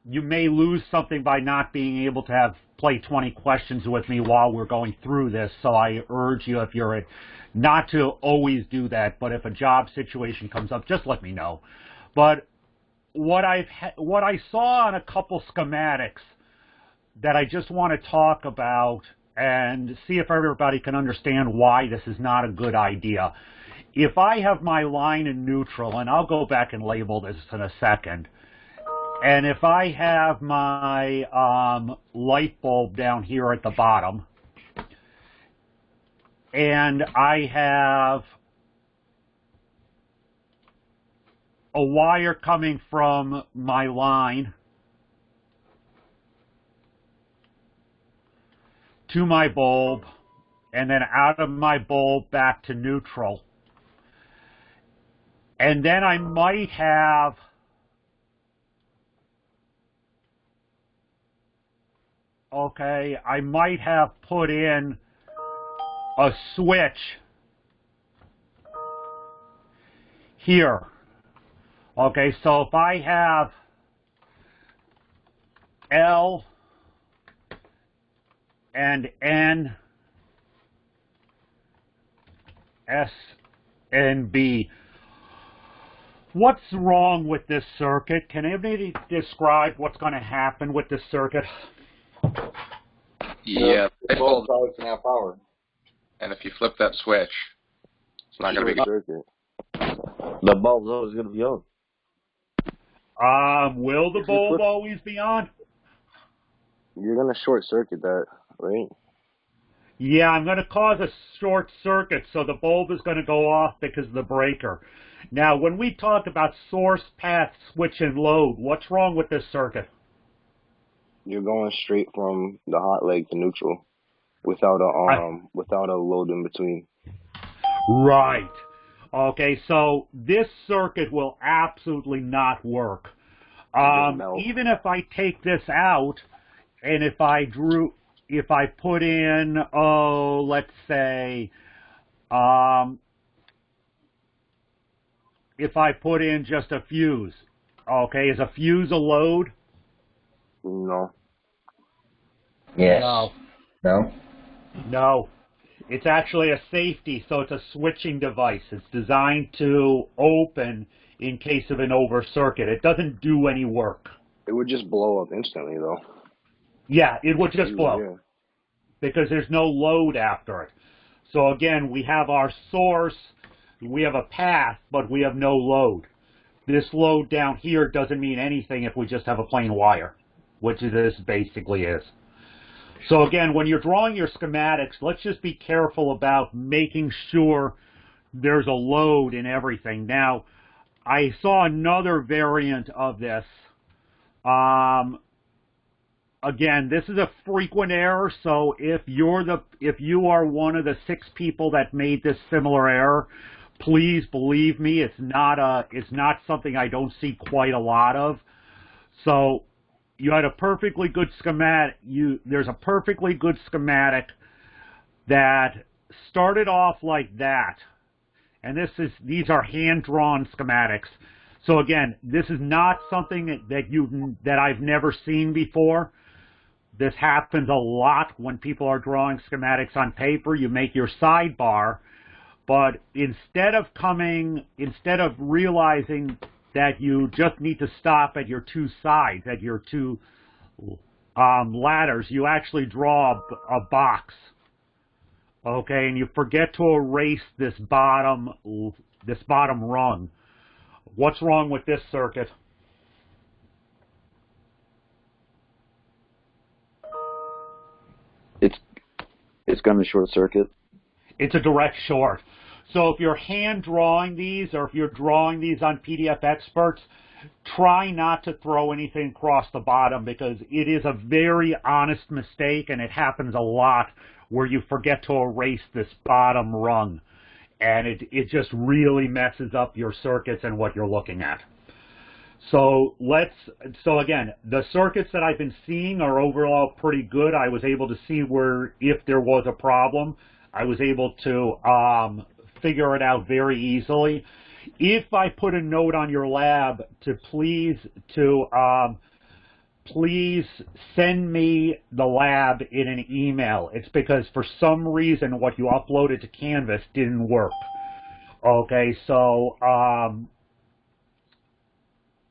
you may lose something by not being able to play 20 questions with me while we're going through this. So I urge you, if you're not to always do that, but if a job situation comes up, just let me know. But what I saw on a couple schematics that I just want to talk about and see if everybody can understand why this is not a good idea. If I have my line in neutral, and I'll go back and label this in a second, and if I have my light bulb down here at the bottom, and I have a wire coming from my line to my bulb, and then out of my bulb back to neutral, and then I might have I might have put in a switch here. Okay, so if I have L and N, S and B, what's wrong with this circuit? Can anybody describe what's going to happen with this circuit? Yeah, both sides can have power. and if you flip that switch, it's not going to be good. The bulb's always going to be on. Will the bulb always be on? You're going to short circuit that, right? Yeah, I'm going to cause a short circuit, so the bulb is going to go off because of the breaker. Now, when we talk about source, path, switch, and load, what's wrong with this circuit? You're going straight from the hot leg to neutral without a load in between. Right. Okay, so this circuit will absolutely not work. Even if I take this out, and if I put in, let's say, if I put in just a fuse, okay, is a fuse a load? No. Yes. No. No? No. It's actually a safety, so it's a switching device. It's designed to open in case of an over circuit. It doesn't do any work. It would just blow up instantly, though. Yeah, it would just blow. Yeah. Because there's no load after it. So again, we have our source, we have a path, but we have no load. This load down here doesn't mean anything if we just have a plain wire, which this basically is. So again, when you're drawing your schematics, let's just be careful about making sure there's a load in everything. Now, I saw another variant of this. Again, this is a frequent error, so if you are one of the 6 people that made this similar error, please believe me, it's not something I don't see quite a lot of. So you had a perfectly good schematic. There's a perfectly good schematic that started off like that, and these are hand-drawn schematics. So again, this is not something that I've never seen before. This happens a lot when people are drawing schematics on paper. You make your sidebar, but instead of realizing that you just need to stop at your 2 sides, at your 2 ladders, you actually draw a box. Okay, and you forget to erase this bottom rung. What's wrong with this circuit? It's going to short circuit. It's a direct short. So if you're hand drawing these, or if you're drawing these on PDF Experts, try not to throw anything across the bottom, because it is a very honest mistake, and it happens a lot where you forget to erase this bottom rung, and it just really messes up your circuits and what you're looking at. So again, the circuits that I've been seeing are overall pretty good. I was able to see where, if there was a problem, I was able to figure it out very easily. If I put a note on your lab to please please send me the lab in an email. It's because for some reason what you uploaded to Canvas didn't work. Okay, so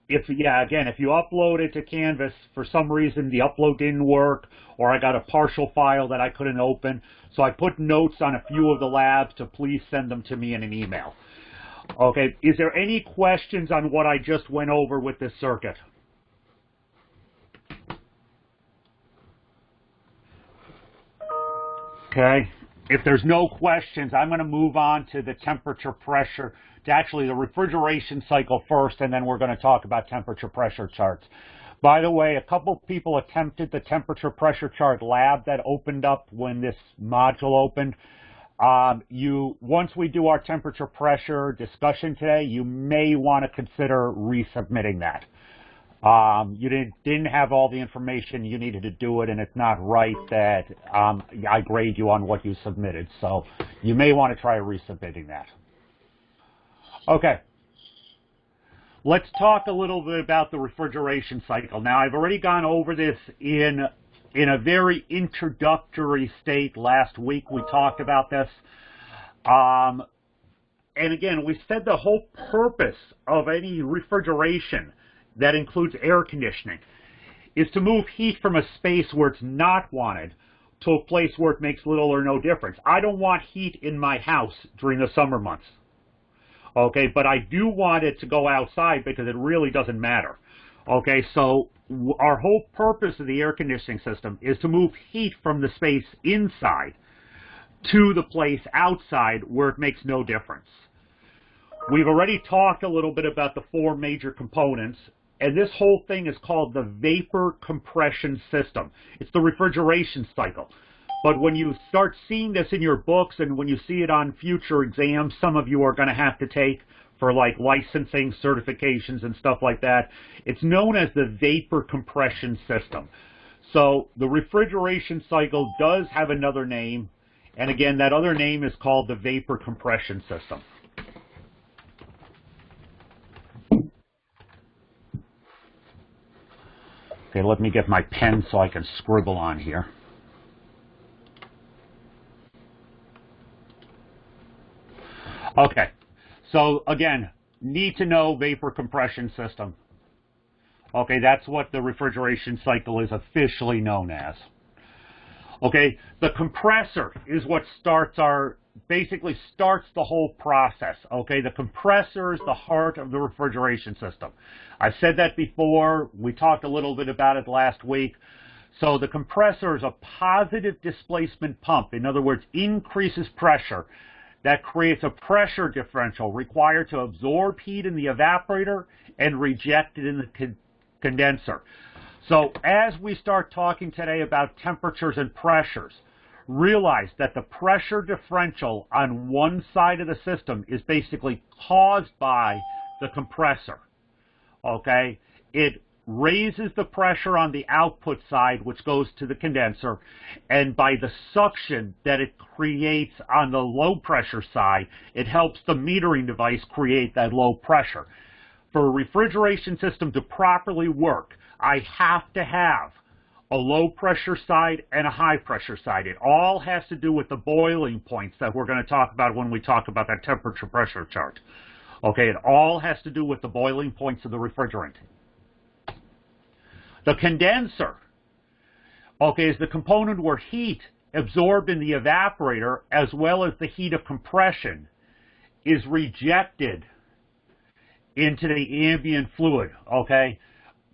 if you upload it to Canvas, for some reason the upload didn't work, or I got a partial file that I couldn't open, so I put notes on a few of the labs to please send them to me in an email. Okay, is there any questions on what I just went over with this circuit? Okay, if there's no questions, I'm going to move on to the temperature pressure, to actually the refrigeration cycle first, and then we're going to talk about temperature pressure charts. By the way, a couple people attempted the temperature pressure chart lab that opened up when this module opened. Once we do our temperature pressure discussion today, you may want to consider resubmitting that. You didn't have all the information you needed to do it, and it's not right that I grade you on what you submitted. So you may want to try resubmitting that. Okay. Let's talk a little bit about the refrigeration cycle. Now, I've already gone over this in a very introductory state last week. We talked about this. And again, we said the whole purpose of any refrigeration that includes air conditioning is to move heat from a space where it's not wanted to a place where it makes little or no difference. I don't want heat in my house during the summer months. Okay, but I do want it to go outside because it really doesn't matter. Okay, so our whole purpose of the air conditioning system is to move heat from the space inside to the place outside where it makes no difference. We've already talked a little bit about the four major components, and this whole thing is called the vapor compression system. It's the refrigeration cycle. But when you start seeing this in your books and when you see it on future exams, some of you are going to have to take for like licensing, certifications, and stuff like that, it's known as the vapor compression system. So the refrigeration cycle does have another name, and again, that other name is called the vapor compression system. Okay, let me get my pen so I can scribble on here. Okay, so again, need to know vapor compression system. Okay, that's what the refrigeration cycle is officially known as. Okay, the compressor is what basically starts the whole process. Okay, the compressor is the heart of the refrigeration system. I said that before. We talked a little bit about it last week. So the compressor is a positive displacement pump. In other words, increases pressure. That creates a pressure differential required to absorb heat in the evaporator and reject it in the condenser. So as we start talking today about temperatures and pressures, realize that the pressure differential on one side of the system is basically caused by the compressor. Okay? It raises the pressure on the output side, which goes to the condenser, and by the suction that it creates on the low pressure side, it helps the metering device create that low pressure. For a refrigeration system to properly work, I have to have a low pressure side and a high pressure side. It all has to do with the boiling points that we're going to talk about when we talk about that temperature pressure chart. Okay, it all has to do with the boiling points of the refrigerant. The condenser, okay, is the component where heat absorbed in the evaporator as well as the heat of compression is rejected into the ambient fluid, okay?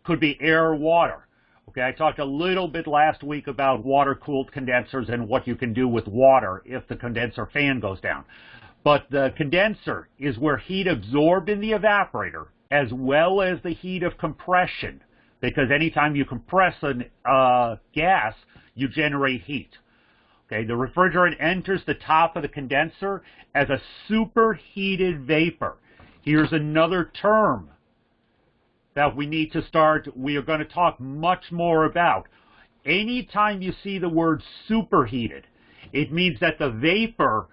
Could be air or water. Okay, I talked a little bit last week about water-cooled condensers and what you can do with water if the condenser fan goes down. But the condenser is where heat absorbed in the evaporator as well as the heat of compression, because anytime you compress a gas, you generate heat. Okay, the refrigerant enters the top of the condenser as a superheated vapor. Here's another term that we are going to talk much more about. Anytime you see the word superheated, it means that the vapor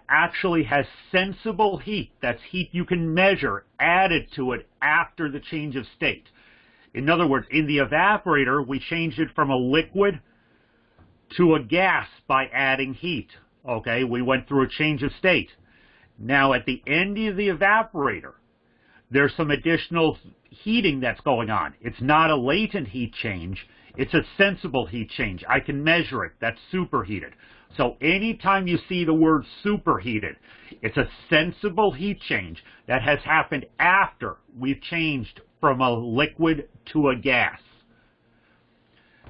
actually has sensible heat. That's heat you can measure added to it after the change of state. In other words, in the evaporator, we changed it from a liquid to a gas by adding heat. Okay, we went through a change of state. Now, at the end of the evaporator, there's some additional heating that's going on. It's not a latent heat change. It's a sensible heat change. I can measure it. That's superheated. So anytime you see the word superheated, it's a sensible heat change that has happened after we've changed from a liquid to a gas.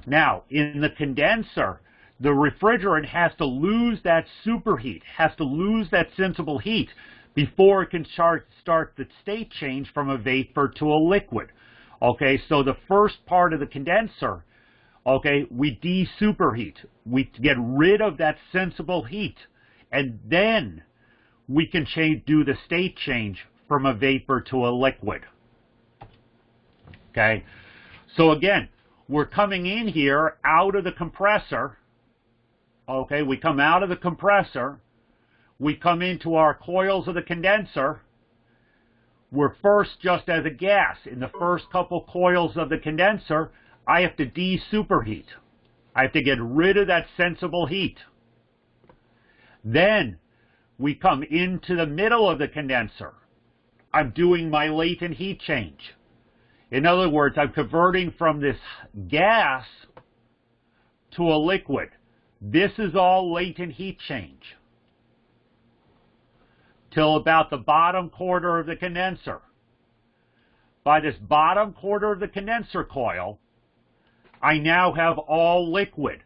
Now, in the condenser, the refrigerant has to lose that superheat, has to lose that sensible heat before it can start the state change from a vapor to a liquid. Okay, so the first part of the condenser, okay, we de-superheat. We get rid of that sensible heat, and then we can do the state change from a vapor to a liquid. Okay, so again, we're coming in here out of the compressor. Okay, we come out of the compressor. We come into our coils of the condenser. We're first just as a gas. In the first couple coils of the condenser, I have to de-superheat. I have to get rid of that sensible heat. Then we come into the middle of the condenser. I'm doing my latent heat change. In other words, I'm converting from this gas to a liquid. This is all latent heat change. Till about the bottom quarter of the condenser. By this bottom quarter of the condenser coil, I now have all liquid.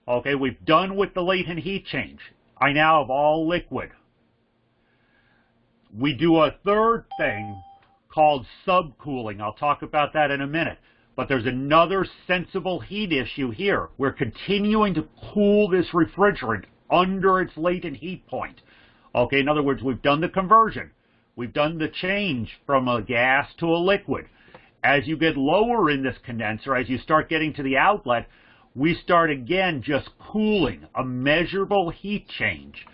Okay, we've done with the latent heat change. I now have all liquid. We do a third thing called subcooling. I'll talk about that in a minute. But there's another sensible heat issue here. We're continuing to cool this refrigerant under its latent heat point. Okay, in other words, we've done the conversion. We've done the change from a gas to a liquid. As you get lower in this condenser, as you start getting to the outlet, we start again just cooling, a measurable heat change,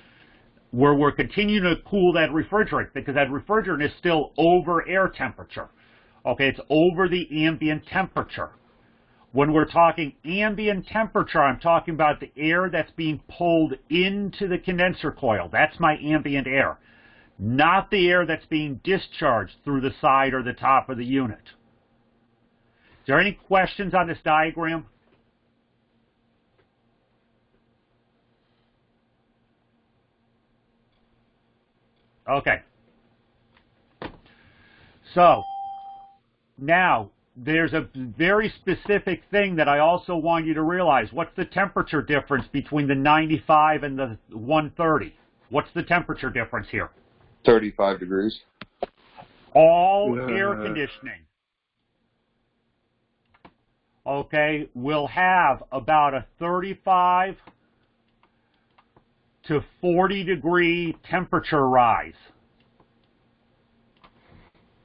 where we're continuing to cool that refrigerant because that refrigerant is still over air temperature. Okay, it's over the ambient temperature. When we're talking ambient temperature, I'm talking about the air that's being pulled into the condenser coil. That's my ambient air, not the air that's being discharged through the side or the top of the unit. Is there any questions on this diagram? Okay. So, now, there's a very specific thing that I also want you to realize. What's the temperature difference between the 95 and the 130? What's the temperature difference here? 35 degrees. All air conditioning. Okay, we'll have about a 35 to 40 degree temperature rise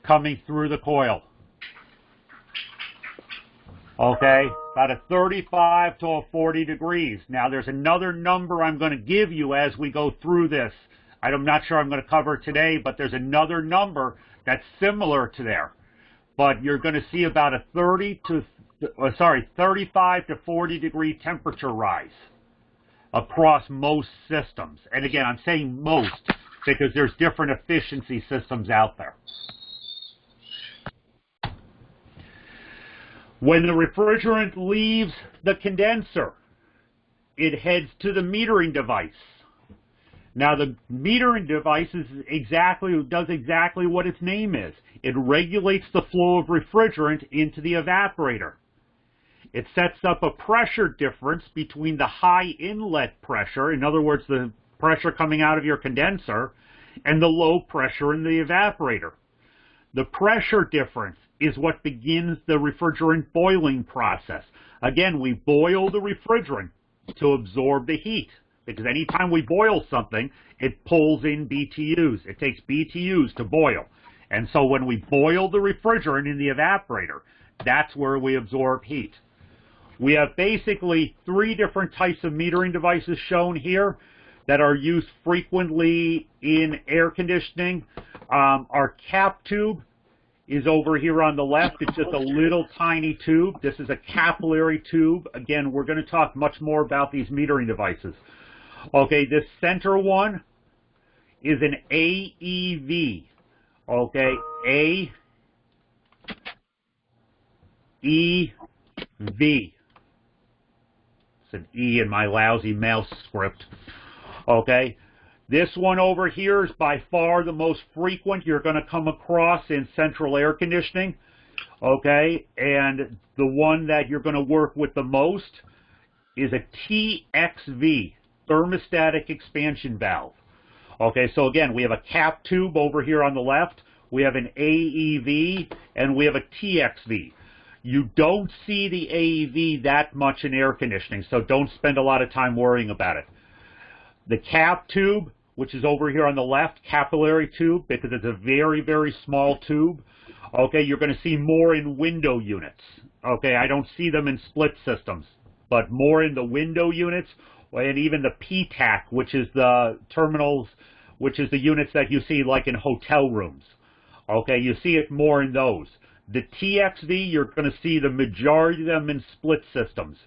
coming through the coil. Okay, about a 35 to a 40 degrees. Now, there's another number I'm going to give you as we go through this. I'm not sure I'm going to cover it today, but there's another number that's similar to there. But you're going to see about a 35 to 40 degree temperature rise across most systems. And again, I'm saying most because there's different efficiency systems out there. When the refrigerant leaves the condenser, it heads to the metering device. Now, the metering device does exactly what its name is. It regulates the flow of refrigerant into the evaporator. It sets up a pressure difference between the high inlet pressure, in other words, the pressure coming out of your condenser, and the low pressure in the evaporator. The pressure difference is what begins the refrigerant boiling process. Again, we boil the refrigerant to absorb the heat, because anytime we boil something, it pulls in BTUs. It takes BTUs to boil. And so when we boil the refrigerant in the evaporator, that's where we absorb heat. We have basically three different types of metering devices shown here that are used frequently in air conditioning. Our cap tube is over here on the left. It's just a little tiny tube. This is a capillary tube. Again, we're going to talk much more about these metering devices. Okay, this center one is an AEV. Okay, AEV. It's an E in my lousy mouse script. Okay, this one over here is by far the most frequent you're going to come across in central air conditioning. Okay, and the one that you're going to work with the most is a TXV, thermostatic expansion valve. Okay, so again, we have a cap tube over here on the left, we have an AEV, and we have a TXV. You don't see the AEV that much in air conditioning, so don't spend a lot of time worrying about it. The cap tube, which is over here on the left, capillary tube, because it's a very, very small tube, okay, you're going to see more in window units. Okay, I don't see them in split systems, but more in the window units, and even the PTAC, which is the terminals, which is the units that you see like in hotel rooms. Okay, you see it more in those. The TXV, you're going to see the majority of them in split systems,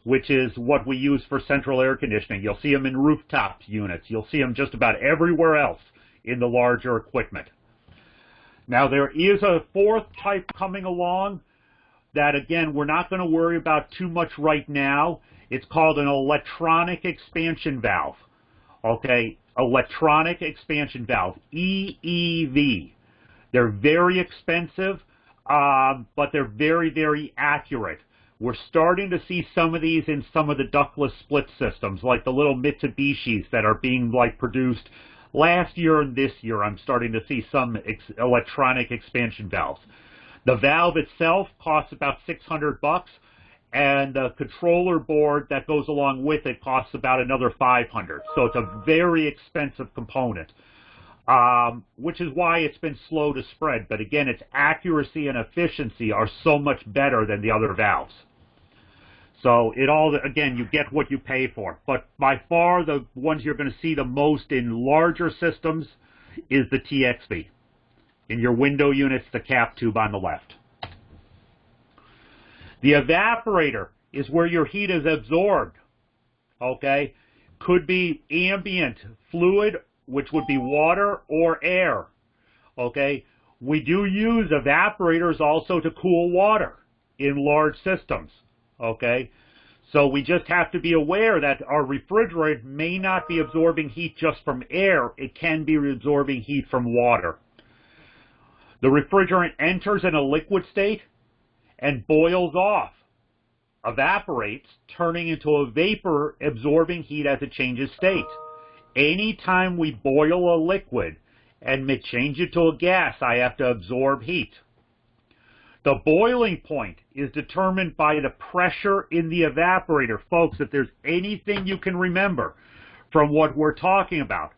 which is what we use for central air conditioning. You'll see them in rooftop units. You'll see them just about everywhere else in the larger equipment. Now, there is a fourth type coming along that, again, we're not going to worry about too much right now. It's called an electronic expansion valve. Okay, electronic expansion valve, EEV. They're very expensive, but they're very, very accurate. We're starting to see some of these in some of the ductless split systems, like the little Mitsubishis that are being produced last year and this year. I'm starting to see some electronic expansion valves. The valve itself costs about $600, and the controller board that goes along with it costs about another $500. So it's a very expensive component, which is why it's been slow to spread. But again, its accuracy and efficiency are so much better than the other valves. So it all, again, you get what you pay for. But by far, the ones you're going to see the most in larger systems is the TXV. In your window units, the cap tube on the left. The evaporator is where your heat is absorbed. Okay? Could be ambient fluid, which would be water or air. Okay? We do use evaporators also to cool water in large systems. Okay? So we just have to be aware that our refrigerant may not be absorbing heat just from air. It can be absorbing heat from water. The refrigerant enters in a liquid state and boils off, evaporates, turning into a vapor absorbing heat as it changes state. Anytime we boil a liquid and change it to a gas, I have to absorb heat. The boiling point is determined by the pressure in the evaporator. Folks, if there's anything you can remember from what we're talking about,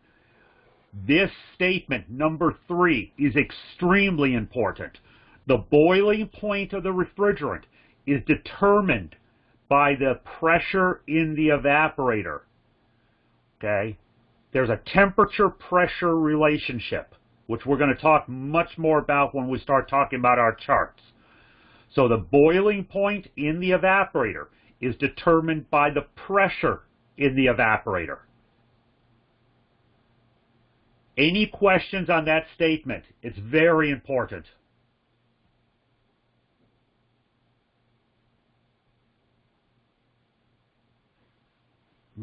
this statement, number 3, is extremely important. The boiling point of the refrigerant is determined by the pressure in the evaporator. Okay? There's a temperature-pressure relationship, which we're going to talk much more about when we start talking about our charts. So the boiling point in the evaporator is determined by the pressure in the evaporator. Any questions on that statement? It's very important.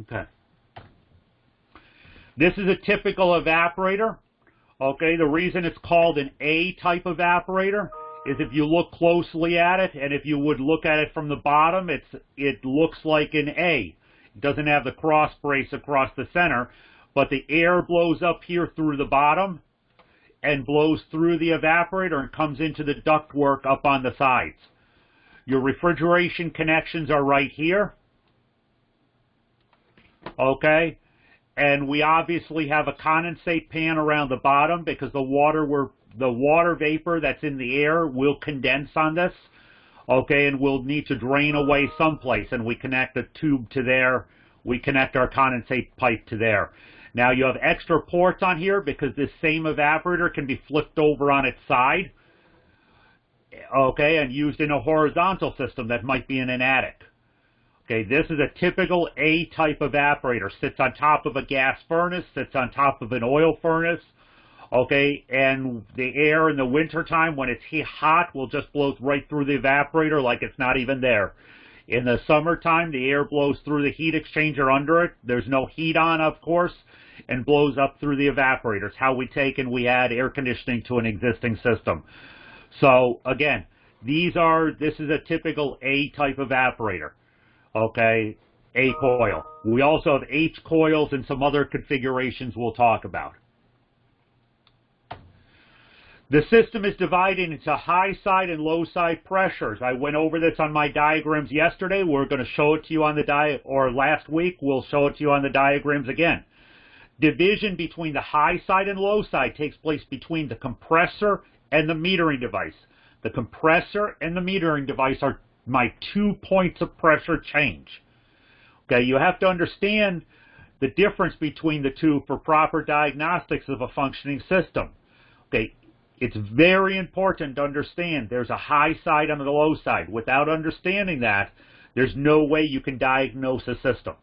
Okay. This is a typical evaporator. Okay, the reason it's called an A-type evaporator is if you look closely at it, and if you would look at it from the bottom, it looks like an A. It doesn't have the cross brace across the center, but the air blows up here through the bottom and blows through the evaporator and comes into the ductwork up on the sides. Your refrigeration connections are right here. Okay? And we obviously have a condensate pan around the bottom because the water vapor that's in the air will condense on this. Okay, and we'll need to drain away someplace, and we connect a tube to there. We connect our condensate pipe to there. Now you have extra ports on here because this same evaporator can be flipped over on its side. okay, and used in a horizontal system that might be in an attic. Okay, this is a typical A-type evaporator. Sits on top of a gas furnace, sits on top of an oil furnace. Okay, and the air in the wintertime when it's hot will just blow right through the evaporator like it's not even there. In the summertime, the air blows through the heat exchanger under it. There's no heat on, of course, and blows up through the evaporators. How we take and we add air conditioning to an existing system. So, again, this is a typical A-type evaporator. Okay, A coil. We also have H coils and some other configurations we'll talk about. The system is divided into high side and low side pressures. I went over this on my diagrams yesterday. We're going to show it to you on the or last week. We'll show it to you on the diagrams again. Division between the high side and low side takes place between the compressor and the metering device. The compressor and the metering device are my 2 points of pressure change. Okay, you have to understand the difference between the two for proper diagnostics of a functioning system. Okay, it's very important to understand there's a high side and a low side. Without understanding that, there's no way you can diagnose a system.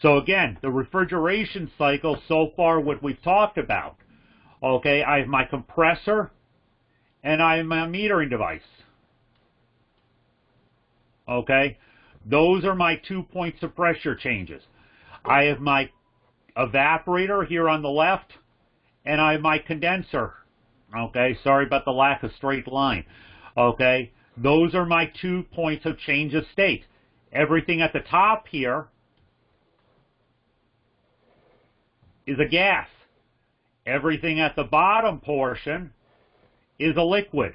So again, the refrigeration cycle, so far what we've talked about. Okay, I have my compressor and I have my metering device. Okay, those are my 2 points of pressure changes. I have my evaporator here on the left, and I have my condenser. Okay, sorry about the lack of straight line. Okay, those are my 2 points of change of state. Everything at the top here is a gas. Everything at the bottom portion is a liquid.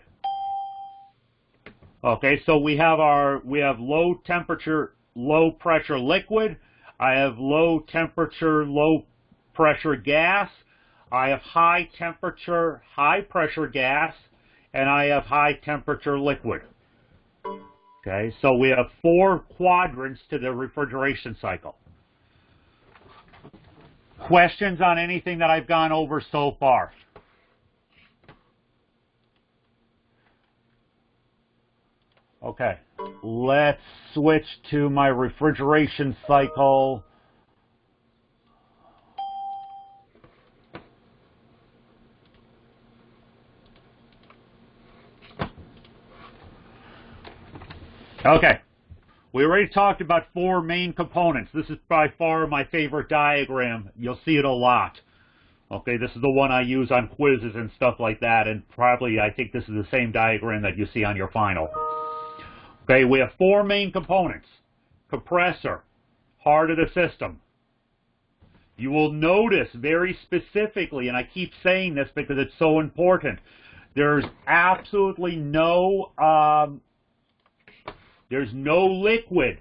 Okay, so we have low temperature, low pressure liquid. I have low temperature, low pressure gas. I have high temperature, high pressure gas, and I have high temperature liquid. Okay, so we have 4 quadrants to the refrigeration cycle. Questions on anything that I've gone over so far? Okay, let's switch to my refrigeration cycle. Okay, we already talked about 4 main components. This is by far my favorite diagram. You'll see it a lot. Okay, this is the one I use on quizzes and stuff like that, and probably I think this is the same diagram that you see on your final. Okay, we have 4 main components. Compressor, heart of the system. You will notice very specifically, and I keep saying this because it's so important, there's absolutely no liquid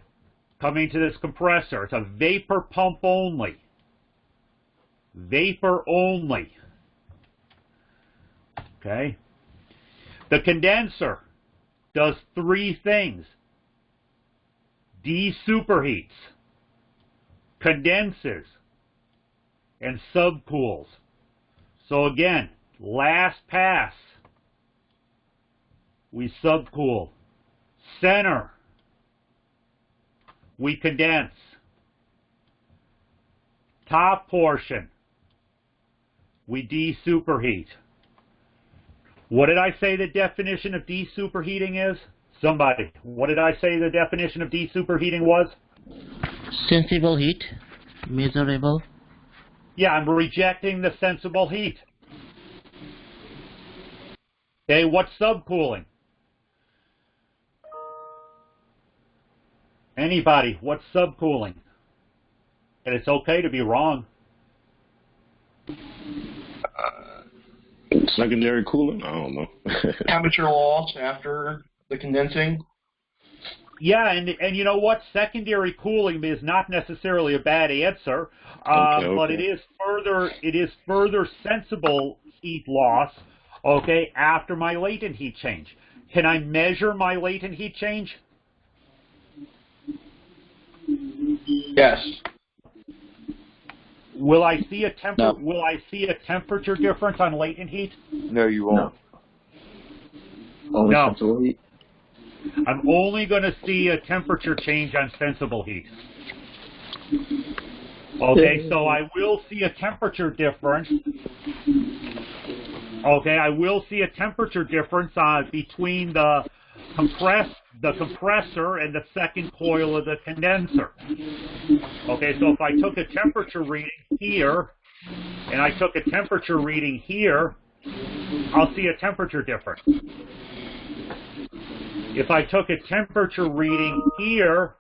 coming to this compressor. It's a vapor pump only. Vapor only. Okay. The condenser does 3 things. Desuperheats, condenses, and subcools. So again, last pass, we subcool. Center, we condense. Top portion, we desuperheat. What did I say the definition of desuperheating is? Somebody, what did I say the definition of desuperheating was? Sensible heat, measurable. Yeah, I'm rejecting the sensible heat. Okay, what's subcooling? Anybody, what's subcooling? And it's okay to be wrong. Secondary cooling? I don't know. Temperature loss after the condensing? Yeah, and you know what? Secondary cooling is not necessarily a bad answer, but it is further sensible heat loss, okay, after my latent heat change. Can I measure my latent heat change? Yes. Will I see a temperature difference on latent heat? No, you won't. Only No. sensible heat? I'm only going to see a temperature change on sensible heat. Okay, so I will see a temperature difference. Okay, I will see a temperature difference between the compressor and the second coil of the condenser. Okay, so if I took a temperature reading here, and I took a temperature reading here, I'll see a temperature difference. If I took a temperature reading here,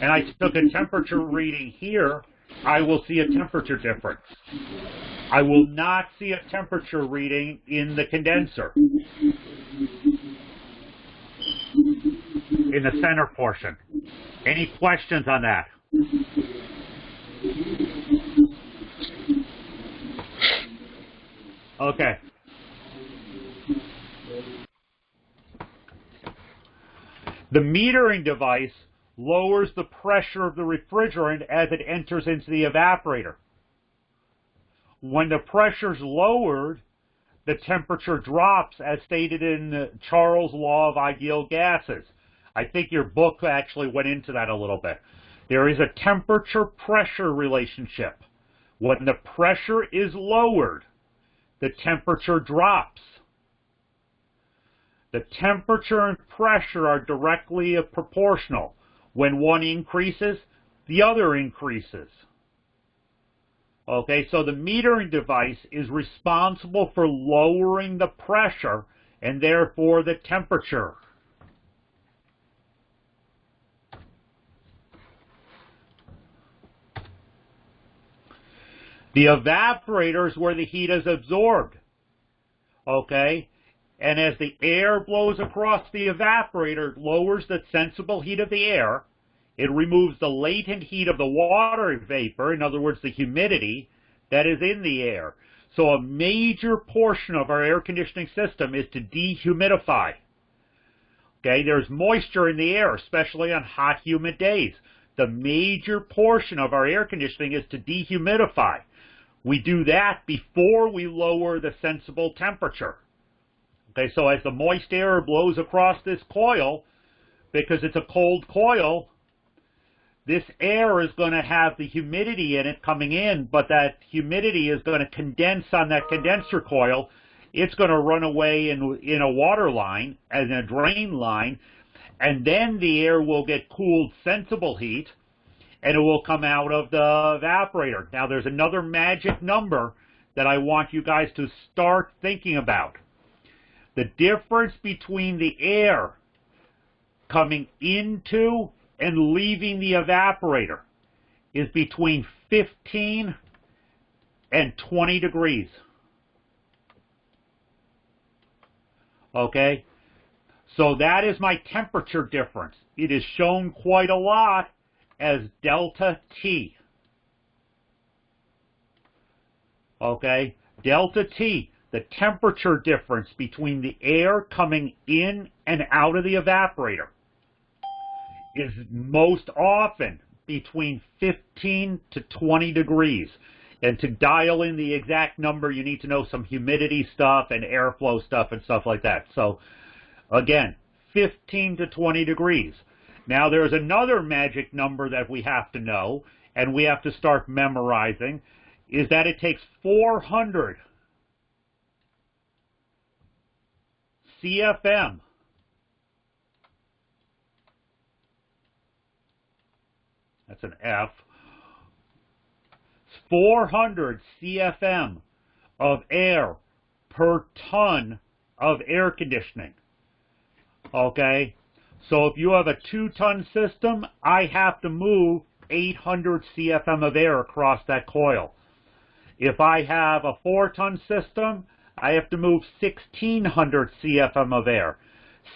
and I took a temperature reading here, I will see a temperature difference. I will not see a temperature reading in the condenser, in the center portion. Any questions on that? Okay. The metering device lowers the pressure of the refrigerant as it enters into the evaporator. When the pressure is lowered, the temperature drops as stated in Charles' law of ideal gases. I think your book actually went into that a little bit. There is a temperature-pressure relationship. When the pressure is lowered, the temperature drops. The temperature and pressure are directly proportional. When one increases, the other increases. Okay, so the metering device is responsible for lowering the pressure and therefore the temperature. The evaporator is where the heat is absorbed. Okay, and as the air blows across the evaporator, it lowers the sensible heat of the air. It removes the latent heat of the water vapor, in other words, the humidity that is in the air. So a major portion of our air conditioning system is to dehumidify. Okay, there's moisture in the air, especially on hot, humid days. The major portion of our air conditioning is to dehumidify. We do that before we lower the sensible temperature. Okay, so as the moist air blows across this coil, because it's a cold coil, this air is going to have the humidity in it coming in, but that humidity is going to condense on that condenser coil. It's going to run away in a water line, as in a drain line, and then the air will get cooled sensible heat, and it will come out of the evaporator. Now, there's another magic number that I want you guys to start thinking about. The difference between the air coming into and leaving the evaporator is between 15 and 20 degrees. Okay? So that is my temperature difference. It is shown quite a lot as delta T. Okay? Delta T, the temperature difference between the air coming in and out of the evaporator, is most often between 15 to 20 degrees. And to dial in the exact number, you need to know some humidity stuff and airflow stuff and stuff like that. So, again, 15 to 20 degrees. Now, there's another magic number that we have to know, and we have to start memorizing, is that it takes 400 CFM that's an F, 400 CFM of air per ton of air conditioning. Okay? So if you have a 2-ton system, I have to move 800 CFM of air across that coil. If I have a 4-ton system, I have to move 1,600 CFM of air.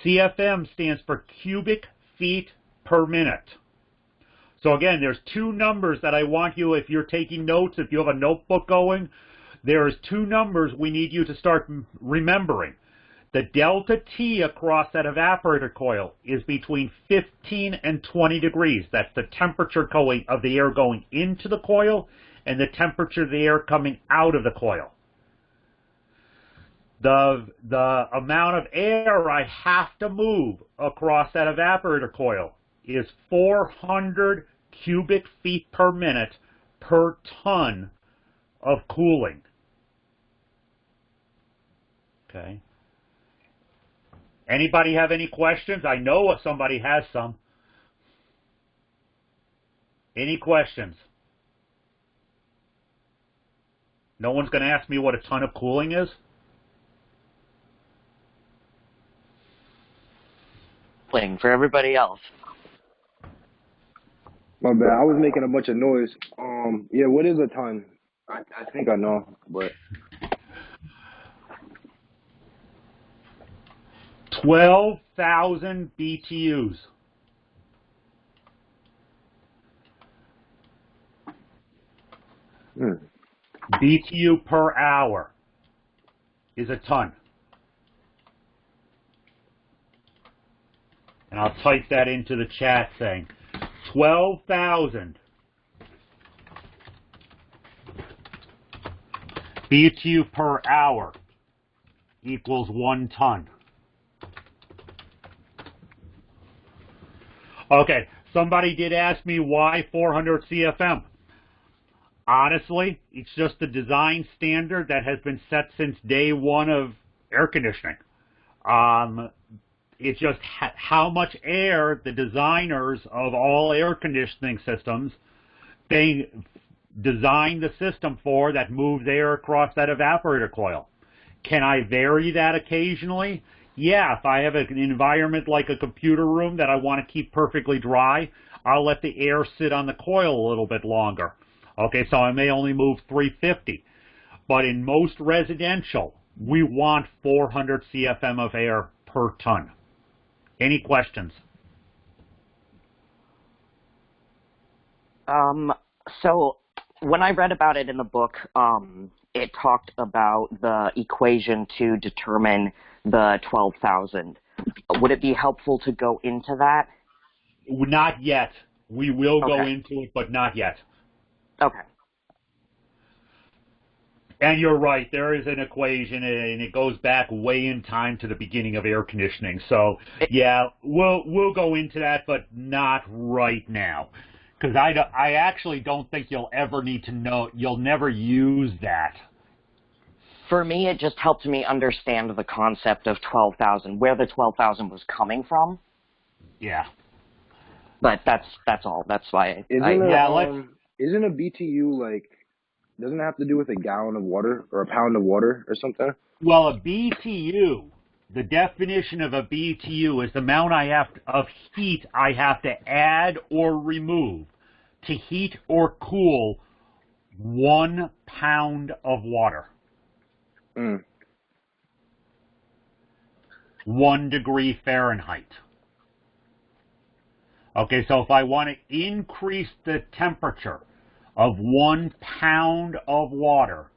CFM stands for cubic feet per minute. So again, there's two numbers that I want you, if you're taking notes, if you have a notebook going, there's two numbers we need you to start remembering. The delta T across that evaporator coil is between 15 and 20 degrees. That's the temperature of the air going into the coil and the temperature of the air coming out of the coil. The amount of air I have to move across that evaporator coil is 400 cubic feet per minute per ton of cooling. Okay. Anybody have any questions? I know somebody has some. Any questions? No one's going to ask me what a ton of cooling is? For everybody else. My bad. I was making a bunch of noise. Yeah, what is a ton? I think I know, but 12,000 BTUs. BTU per hour is a ton. And I'll type that into the chat saying 12,000 BTU per hour equals 1 ton. Okay, somebody did ask me why 400 CFM. Honestly, it's just the design standard that has been set since day one of air conditioning. It's just how much air the designers of all air conditioning systems, they design the system for that moves air across that evaporator coil. Can I vary that occasionally? Yeah, if I have an environment like a computer room that I want to keep perfectly dry, I'll let the air sit on the coil a little bit longer. Okay, so I may only move 350. But in most residential, we want 400 CFM of air per ton. Any questions? So when I read about it in the book, it talked about the equation to determine the 12,000. Would it be helpful to go into that? Not yet. We will go into it, but not yet. Okay. And you're right, there is an equation, and it goes back way in time to the beginning of air conditioning. So, yeah, we'll go into that, but not right now. Because I actually don't think you'll ever need to know, you'll never use that. For me, it just helped me understand the concept of 12,000, where the 12,000 was coming from. Yeah. But that's all. That's why isn't a BTU like, doesn't it have to do with a gallon of water or a pound of water or something? Well, a BTU, the definition of a BTU is the amount of heat I have to add or remove to heat or cool 1 pound of water. 1 degree Fahrenheit. Okay, so if I want to increase the temperature of 1 pound of water,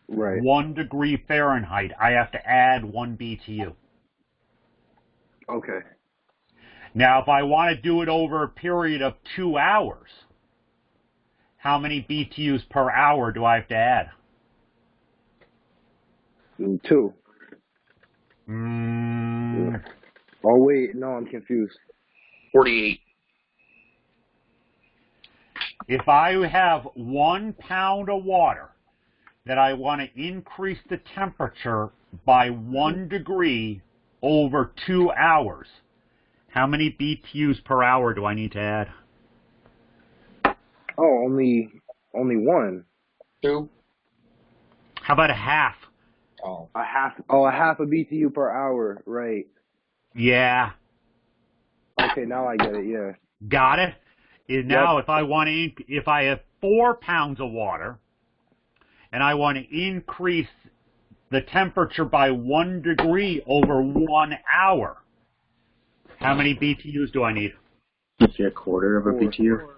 right, 1 degree Fahrenheit, I have to add 1 BTU. Okay. Now, if I want to do it over a period of 2 hours, how many BTUs per hour do I have to add? 2. Oh, wait, no, I'm confused. 48. If I have 1 pound of water that I want to increase the temperature by 1 degree over 2 hours, how many BTUs per hour do I need to add? Oh, only 1. 2. How about a half? Oh. A half a BTU per hour, right. Yeah. Okay, now I get it, yeah. Got it? Now, if I have 4 pounds of water, and I want to increase the temperature by 1 degree over 1 hour, how many BTUs do I need? It's a quarter of a BTU.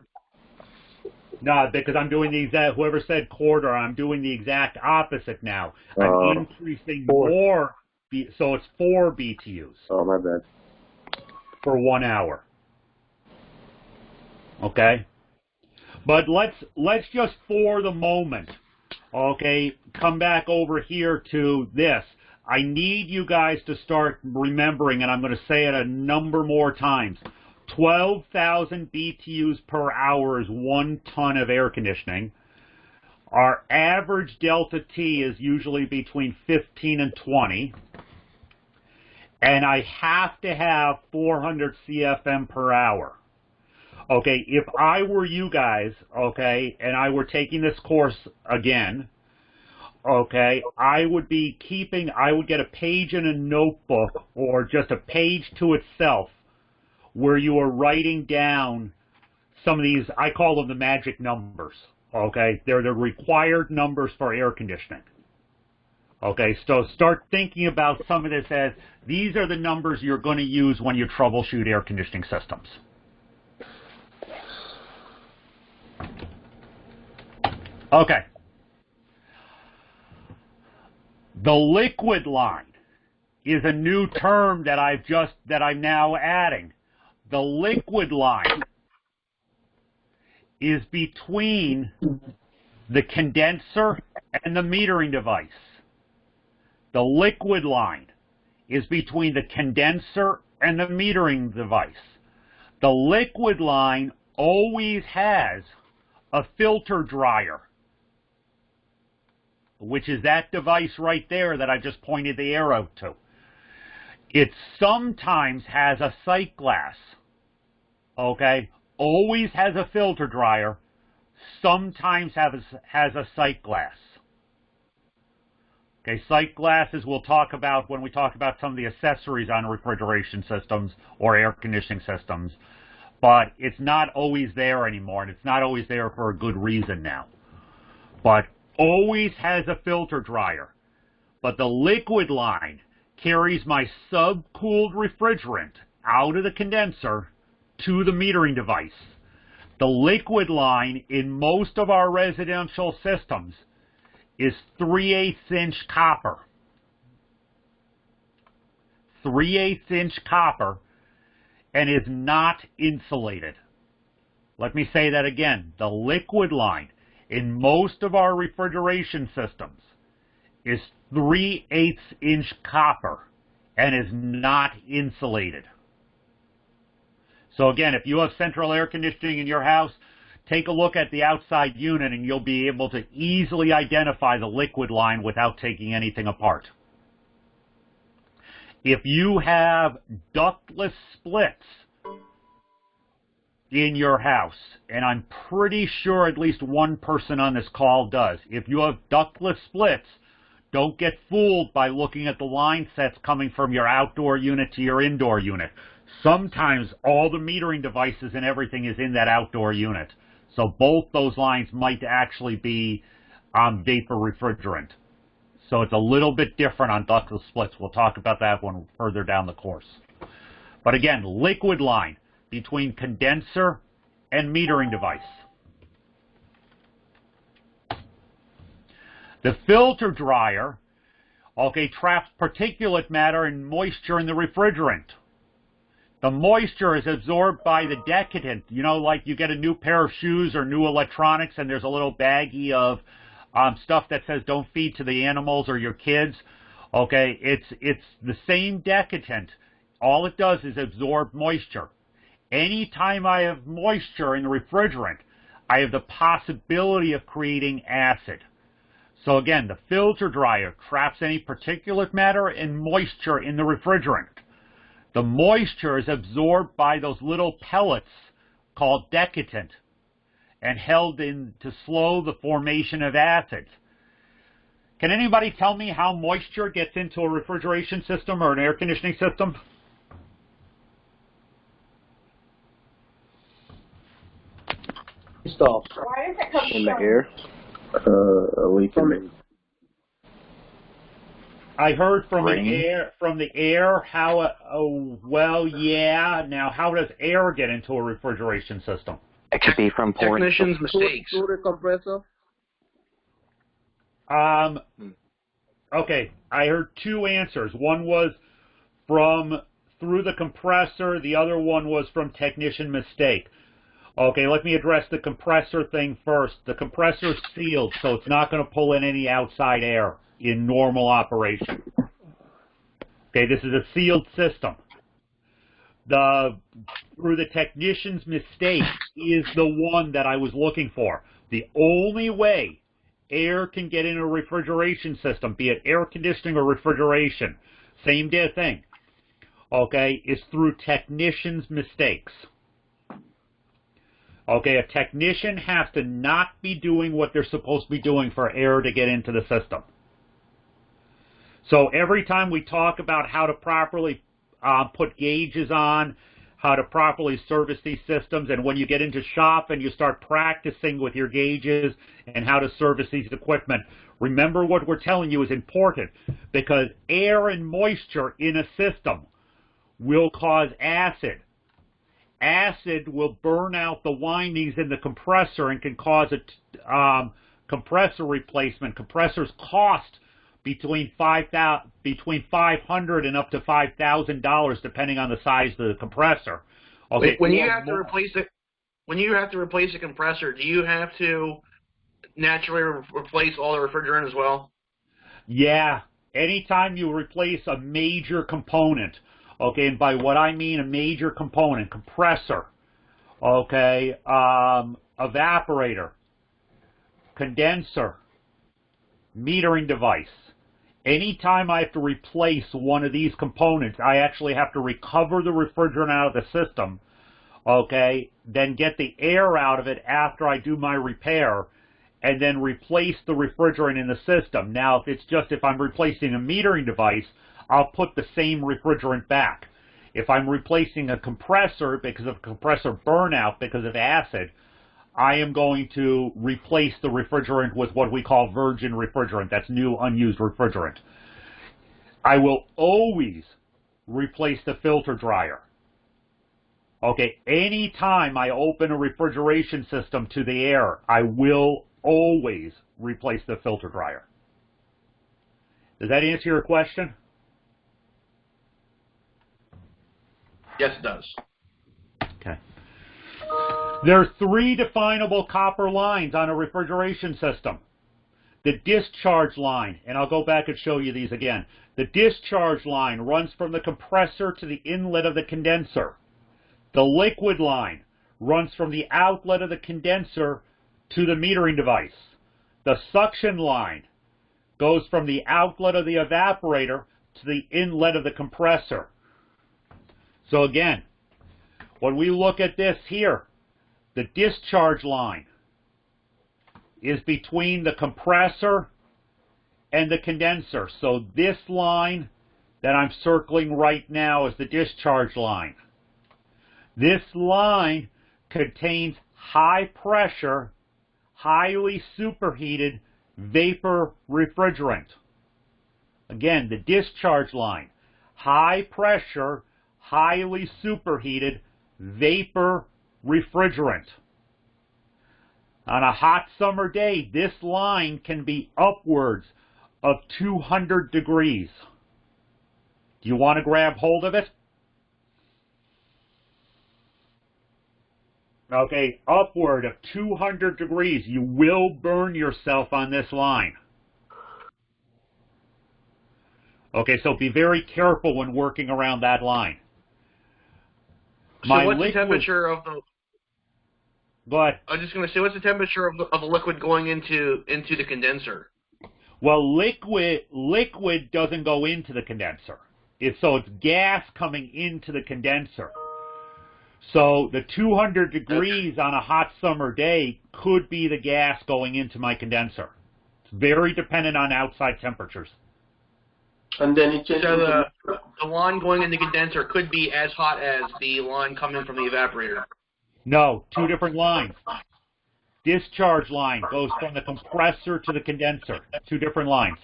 No, because I'm doing the exact, whoever said quarter, I'm doing the exact opposite now. I'm increasing more, so it's 4 BTUs. Oh, my bad. For 1 hour. Okay? But let's just, for the moment, okay, come back over here to this. I need you guys to start remembering, and I'm going to say it a number more times. 12,000 BTUs per hour is 1 ton of air conditioning. Our average delta T is usually between 15 and 20. And I have to have 400 CFM per hour. Okay, if I were you guys, okay, and I were taking this course again, okay, I would get a page in a notebook or just a page to itself where you are writing down some of these, I call them the magic numbers, okay? They're the required numbers for air conditioning. Okay, so start thinking about some of this as these are the numbers you're going to use when you troubleshoot air conditioning systems. Okay. The liquid line is a new term that I'm now adding. The liquid line is between the condenser and the metering device. The liquid line is between the condenser and the metering device. The liquid line always has a filter dryer, which is that device right there that I just pointed the arrow to. It sometimes has a sight glass, okay? Always has a filter dryer, sometimes has a sight glass. Okay, sight glasses we'll talk about when we talk about some of the accessories on refrigeration systems or air conditioning systems, but it's not always there anymore, and it's not always there for a good reason now. But always has a filter dryer. But the liquid line carries my subcooled refrigerant out of the condenser to the metering device. The liquid line in most of our residential systems is 3/8 inch copper. 3/8 inch copper, and is not insulated. Let me say that again. The liquid line in most of our refrigeration systems is 3/8 inch copper and is not insulated. So again, if you have central air conditioning in your house, take a look at the outside unit and you'll be able to easily identify the liquid line without taking anything apart. If you have ductless splits in your house, and I'm pretty sure at least one person on this call does, if you have ductless splits, don't get fooled by looking at the line sets coming from your outdoor unit to your indoor unit. Sometimes all the metering devices and everything is in that outdoor unit. So both those lines might actually be vapor refrigerant. So it's a little bit different on ductless splits. We'll talk about that one further down the course. But again, liquid line between condenser and metering device. The filter dryer, okay, traps particulate matter and moisture in the refrigerant. The moisture is absorbed by the decadent. You know, like you get a new pair of shoes or new electronics and there's a little baggie of stuff that says don't feed to the animals or your kids. Okay, it's the same decadent. All it does is absorb moisture. Anytime I have moisture in the refrigerant, I have the possibility of creating acid. So again, the filter dryer traps any particulate matter and moisture in the refrigerant. The moisture is absorbed by those little pellets called decadent and held in to slow the formation of acids. Can anybody tell me how moisture gets into a refrigeration system or an air conditioning system? Stuff. Why does it come In the from? air? A leak in the I heard from Rain? the air how, well, yeah. Now, how does air get into a refrigeration system? It could be from pouring. Technician's mistakes. Through the compressor. Okay, I heard two answers. One was through the compressor. The other one was from technician mistake. Okay, let me address the compressor thing first. The compressor is sealed, so it's not going to pull in any outside air in normal operation. Okay, this is a sealed system. Through the technician's mistake is the one that I was looking for. The only way air can get in a refrigeration system, be it air conditioning or refrigeration, same damn thing, okay, is through technician's mistakes. Okay, a technician has to not be doing what they're supposed to be doing for air to get into the system. So every time we talk about how to properly put gauges on, how to properly service these systems, and when you get into shop and you start practicing with your gauges and how to service these equipment, remember what we're telling you is important, because air and moisture in a system will cause acid. Acid will burn out the windings in the compressor and can cause a compressor replacement. Compressors cost between $500 and up to $5,000, depending on the size of the compressor. Okay. When you have to replace it, when you have to replace a compressor, do you have to naturally replace all the refrigerant as well? Yeah. Anytime you replace a major component, okay, and by what I mean a major component, compressor, okay, evaporator, condenser, metering device. Anytime I have to replace one of these components, I actually have to recover the refrigerant out of the system, okay, then get the air out of it after I do my repair, and then replace the refrigerant in the system. Now, if I'm replacing a metering device, I'll put the same refrigerant back. If I'm replacing a compressor because of compressor burnout because of acid, I am going to replace the refrigerant with what we call virgin refrigerant. That's new, unused refrigerant. I will always replace the filter dryer. Okay, anytime I open a refrigeration system to the air, I will always replace the filter dryer. Does that answer your question? Yes, it does. Okay. There are 3 definable copper lines on a refrigeration system. The discharge line, and I'll go back and show you these again. The discharge line runs from the compressor to the inlet of the condenser. The liquid line runs from the outlet of the condenser to the metering device. The suction line goes from the outlet of the evaporator to the inlet of the compressor. So again, when we look at this here, the discharge line is between the compressor and the condenser. So this line that I'm circling right now is the discharge line. This line contains high pressure, highly superheated vapor refrigerant. Again, the discharge line, high pressure, highly superheated vapor refrigerant. On a hot summer day, this line can be upwards of 200 degrees. Do you want to grab hold of it? Okay, upward of 200 degrees. You will burn yourself on this line. Okay, so be very careful when working around that line. So what's the temperature of the... Go ahead. I was just going to say, what's the temperature of the liquid going into the condenser? Well, liquid doesn't go into the condenser. It's gas coming into the condenser. So the 200 degrees on a hot summer day could be the gas going into my condenser. It's very dependent on outside temperatures. And then it changes. So the line going in the condenser could be as hot as the line coming from the evaporator. No, 2 different lines. Discharge line goes from the compressor to the condenser. 2 different lines.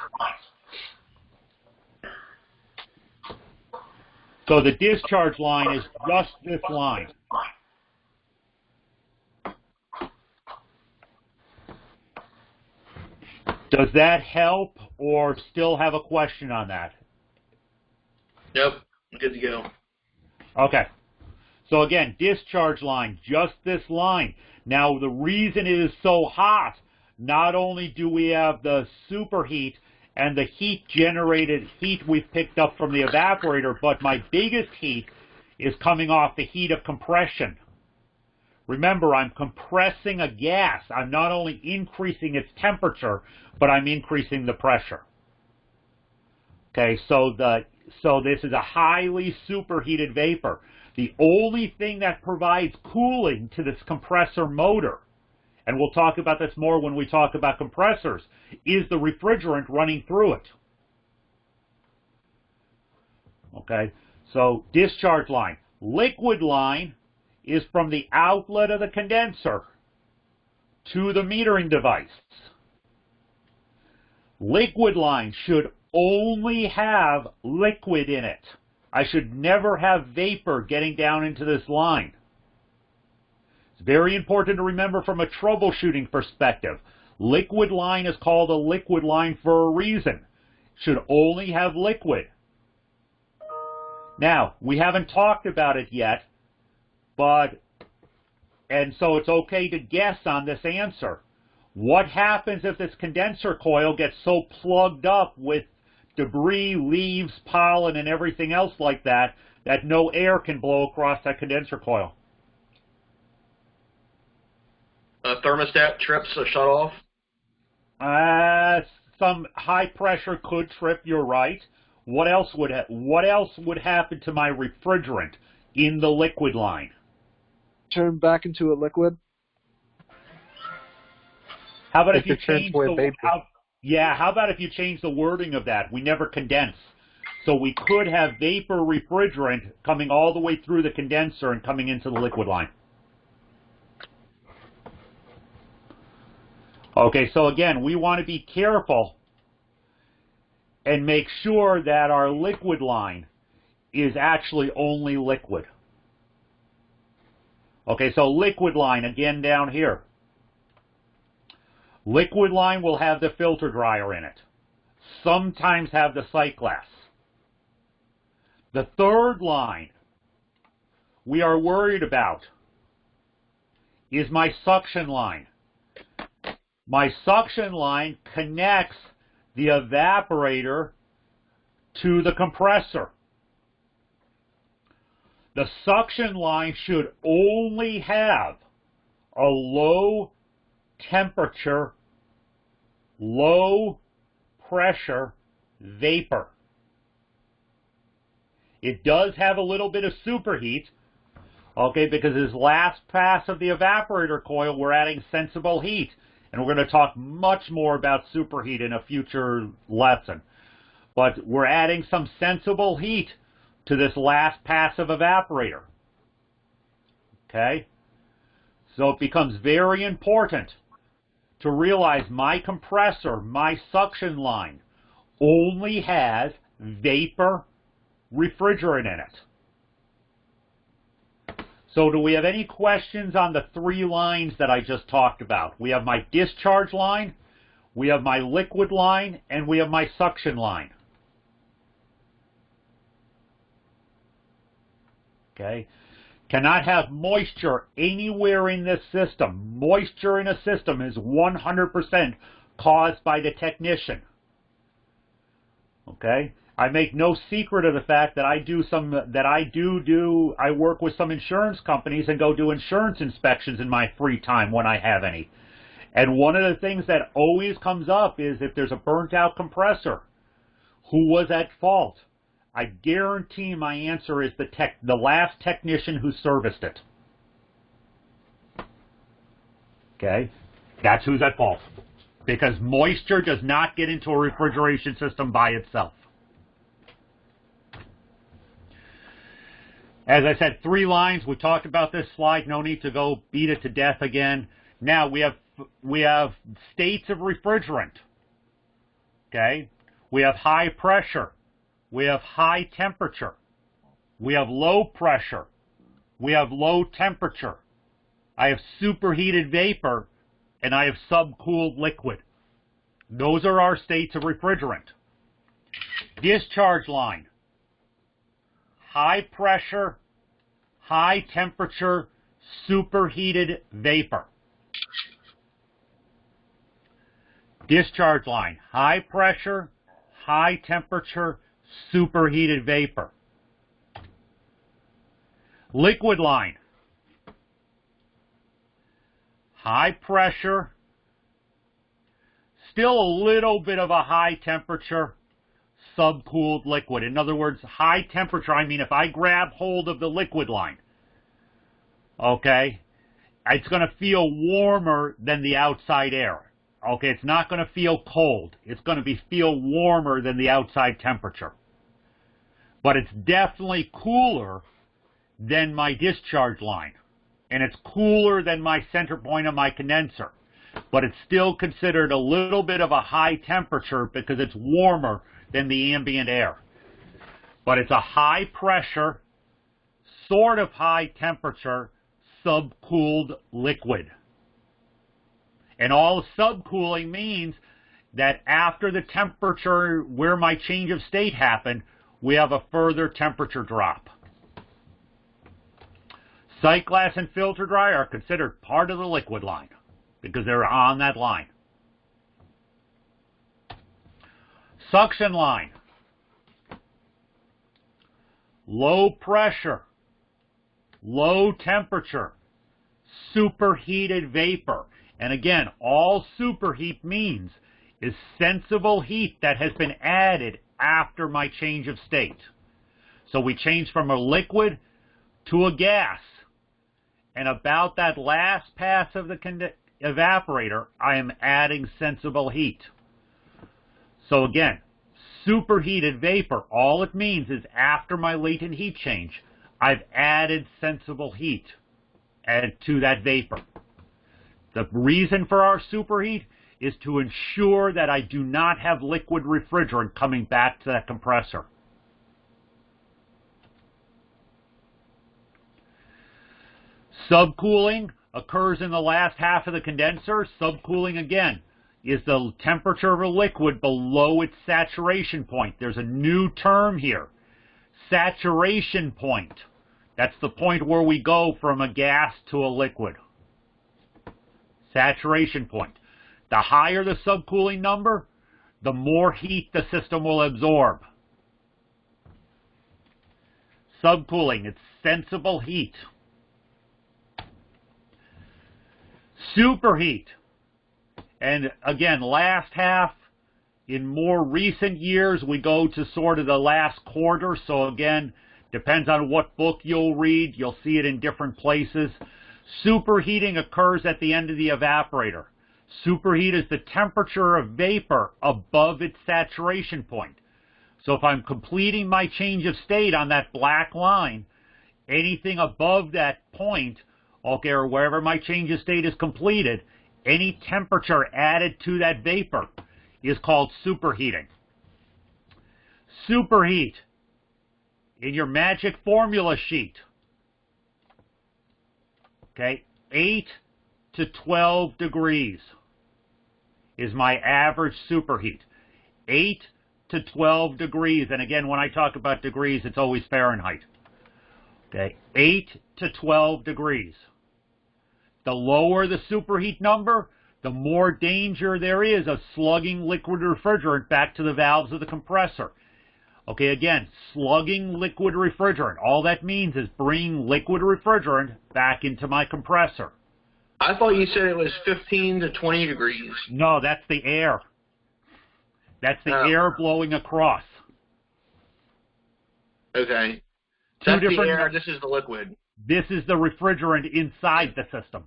So the discharge line is just this line. Does that help, or still have a question on that? Yep, good to go. Okay. So again, discharge line, just this line. Now, the reason it is so hot, not only do we have the superheat and the heat we've picked up from the evaporator, but my biggest heat is coming off the heat of compression. Remember, I'm compressing a gas. I'm not only increasing its temperature, but I'm increasing the pressure. Okay, so this is a highly superheated vapor. The only thing that provides cooling to this compressor motor, and we'll talk about this more when we talk about compressors, is the refrigerant running through it. Okay, so discharge line. Liquid line is from the outlet of the condenser to the metering device. Liquid line should only have liquid in it. I should never have vapor getting down into this line. It's very important to remember from a troubleshooting perspective. Liquid line is called a liquid line for a reason. Should only have liquid. Now, we haven't talked about it yet, and so it's okay to guess on this answer. What happens if this condenser coil gets so plugged up with debris, leaves, pollen, and everything else like that, that no air can blow across that condenser coil? Thermostat trips or shut off? Some high pressure could trip, you're right. What else would happen to my refrigerant in the liquid line? Turn back into a liquid. How about if you change how about if you change the wording of that? We never condense. So we could have vapor refrigerant coming all the way through the condenser and coming into the liquid line. Okay, so again, we want to be careful and make sure that our liquid line is actually only liquid. Okay, so liquid line, again down here. Liquid line will have the filter dryer in it. Sometimes have the sight glass. The third line we are worried about is my suction line. My suction line connects the evaporator to the compressor. The suction line should only have a low temperature, low pressure vapor. It does have a little bit of superheat, okay, because this last pass of the evaporator coil, we're adding sensible heat. And we're going to talk much more about superheat in a future lesson. But we're adding some sensible heat to this last pass of evaporator. Okay? So it becomes very important to realize my compressor, my suction line, only has vapor refrigerant in it. So do we have any questions on the three lines that I just talked about? We have my discharge line, we have my liquid line, and we have my suction line. Okay? Cannot have moisture anywhere in this system. Moisture in a system is 100% caused by the technician. Okay? I make no secret of the fact that I work with some insurance companies and go do insurance inspections in my free time when I have any. And one of the things that always comes up is if there's a burnt out compressor, who was at fault? I guarantee my answer is the last technician who serviced it. Okay? That's who's at fault. Because moisture does not get into a refrigeration system by itself. As I said, three lines. We talked about this slide. No need to go beat it to death again. Now we have states of refrigerant. Okay? We have high pressure. We have high temperature. We have low pressure. We have low temperature. I have superheated vapor, and I have subcooled liquid. Those are our states of refrigerant. Discharge line. High pressure, high temperature, superheated vapor. Discharge line, high pressure, high temperature, superheated vapor. Liquid line, high pressure, still a little bit of a high temperature, subcooled liquid. In other words, high temperature, I mean if I grab hold of the liquid line, okay, it's going to feel warmer than the outside air. Okay, it's not going to feel cold. It's going to feel warmer than the outside temperature. But it's definitely cooler than my discharge line. And it's cooler than my center point of my condenser. But it's still considered a little bit of a high temperature because it's warmer than the ambient air. But it's a high pressure, sort of high temperature, subcooled liquid. And all subcooling means that after the temperature where my change of state happened, we have a further temperature drop. Sight glass and filter dryer are considered part of the liquid line because they're on that line. Suction line. Low pressure, low temperature, superheated vapor. And again, all superheat means is sensible heat that has been added after my change of state. So we change from a liquid to a gas. And about that last pass of the evaporator, I am adding sensible heat. So again, superheated vapor, all it means is after my latent heat change, I've added sensible heat to that vapor. The reason for our superheat is to ensure that I do not have liquid refrigerant coming back to that compressor. Subcooling occurs in the last half of the condenser. Subcooling, again, is the temperature of a liquid below its saturation point. There's a new term here. Saturation point. That's the point where we go from a gas to a liquid. Saturation point. The higher the subcooling number, the more heat the system will absorb. Subcooling, it's sensible heat. Superheat. And again, last half, in more recent years, we go to sort of the last quarter. So again, depends on what book you'll read. You'll see it in different places. Superheating occurs at the end of the evaporator. Superheat is the temperature of vapor above its saturation point. So if I'm completing my change of state on that black line, anything above that point, okay, or wherever my change of state is completed, any temperature added to that vapor is called superheating. Superheat, in your magic formula sheet, okay, 8 to 12 degrees is my average superheat. 8 to 12 degrees, and again, when I talk about degrees, it's always Fahrenheit. Okay, 8 to 12 degrees. The lower the superheat number, the more danger there is of slugging liquid refrigerant back to the valves of the compressor. Okay, again, slugging liquid refrigerant. All that means is bringing liquid refrigerant back into my compressor. I thought you said it was 15 to 20 degrees. No, that's the air. That's the air blowing across. Okay. Two That's the different air, this is the liquid. This is the refrigerant inside the system.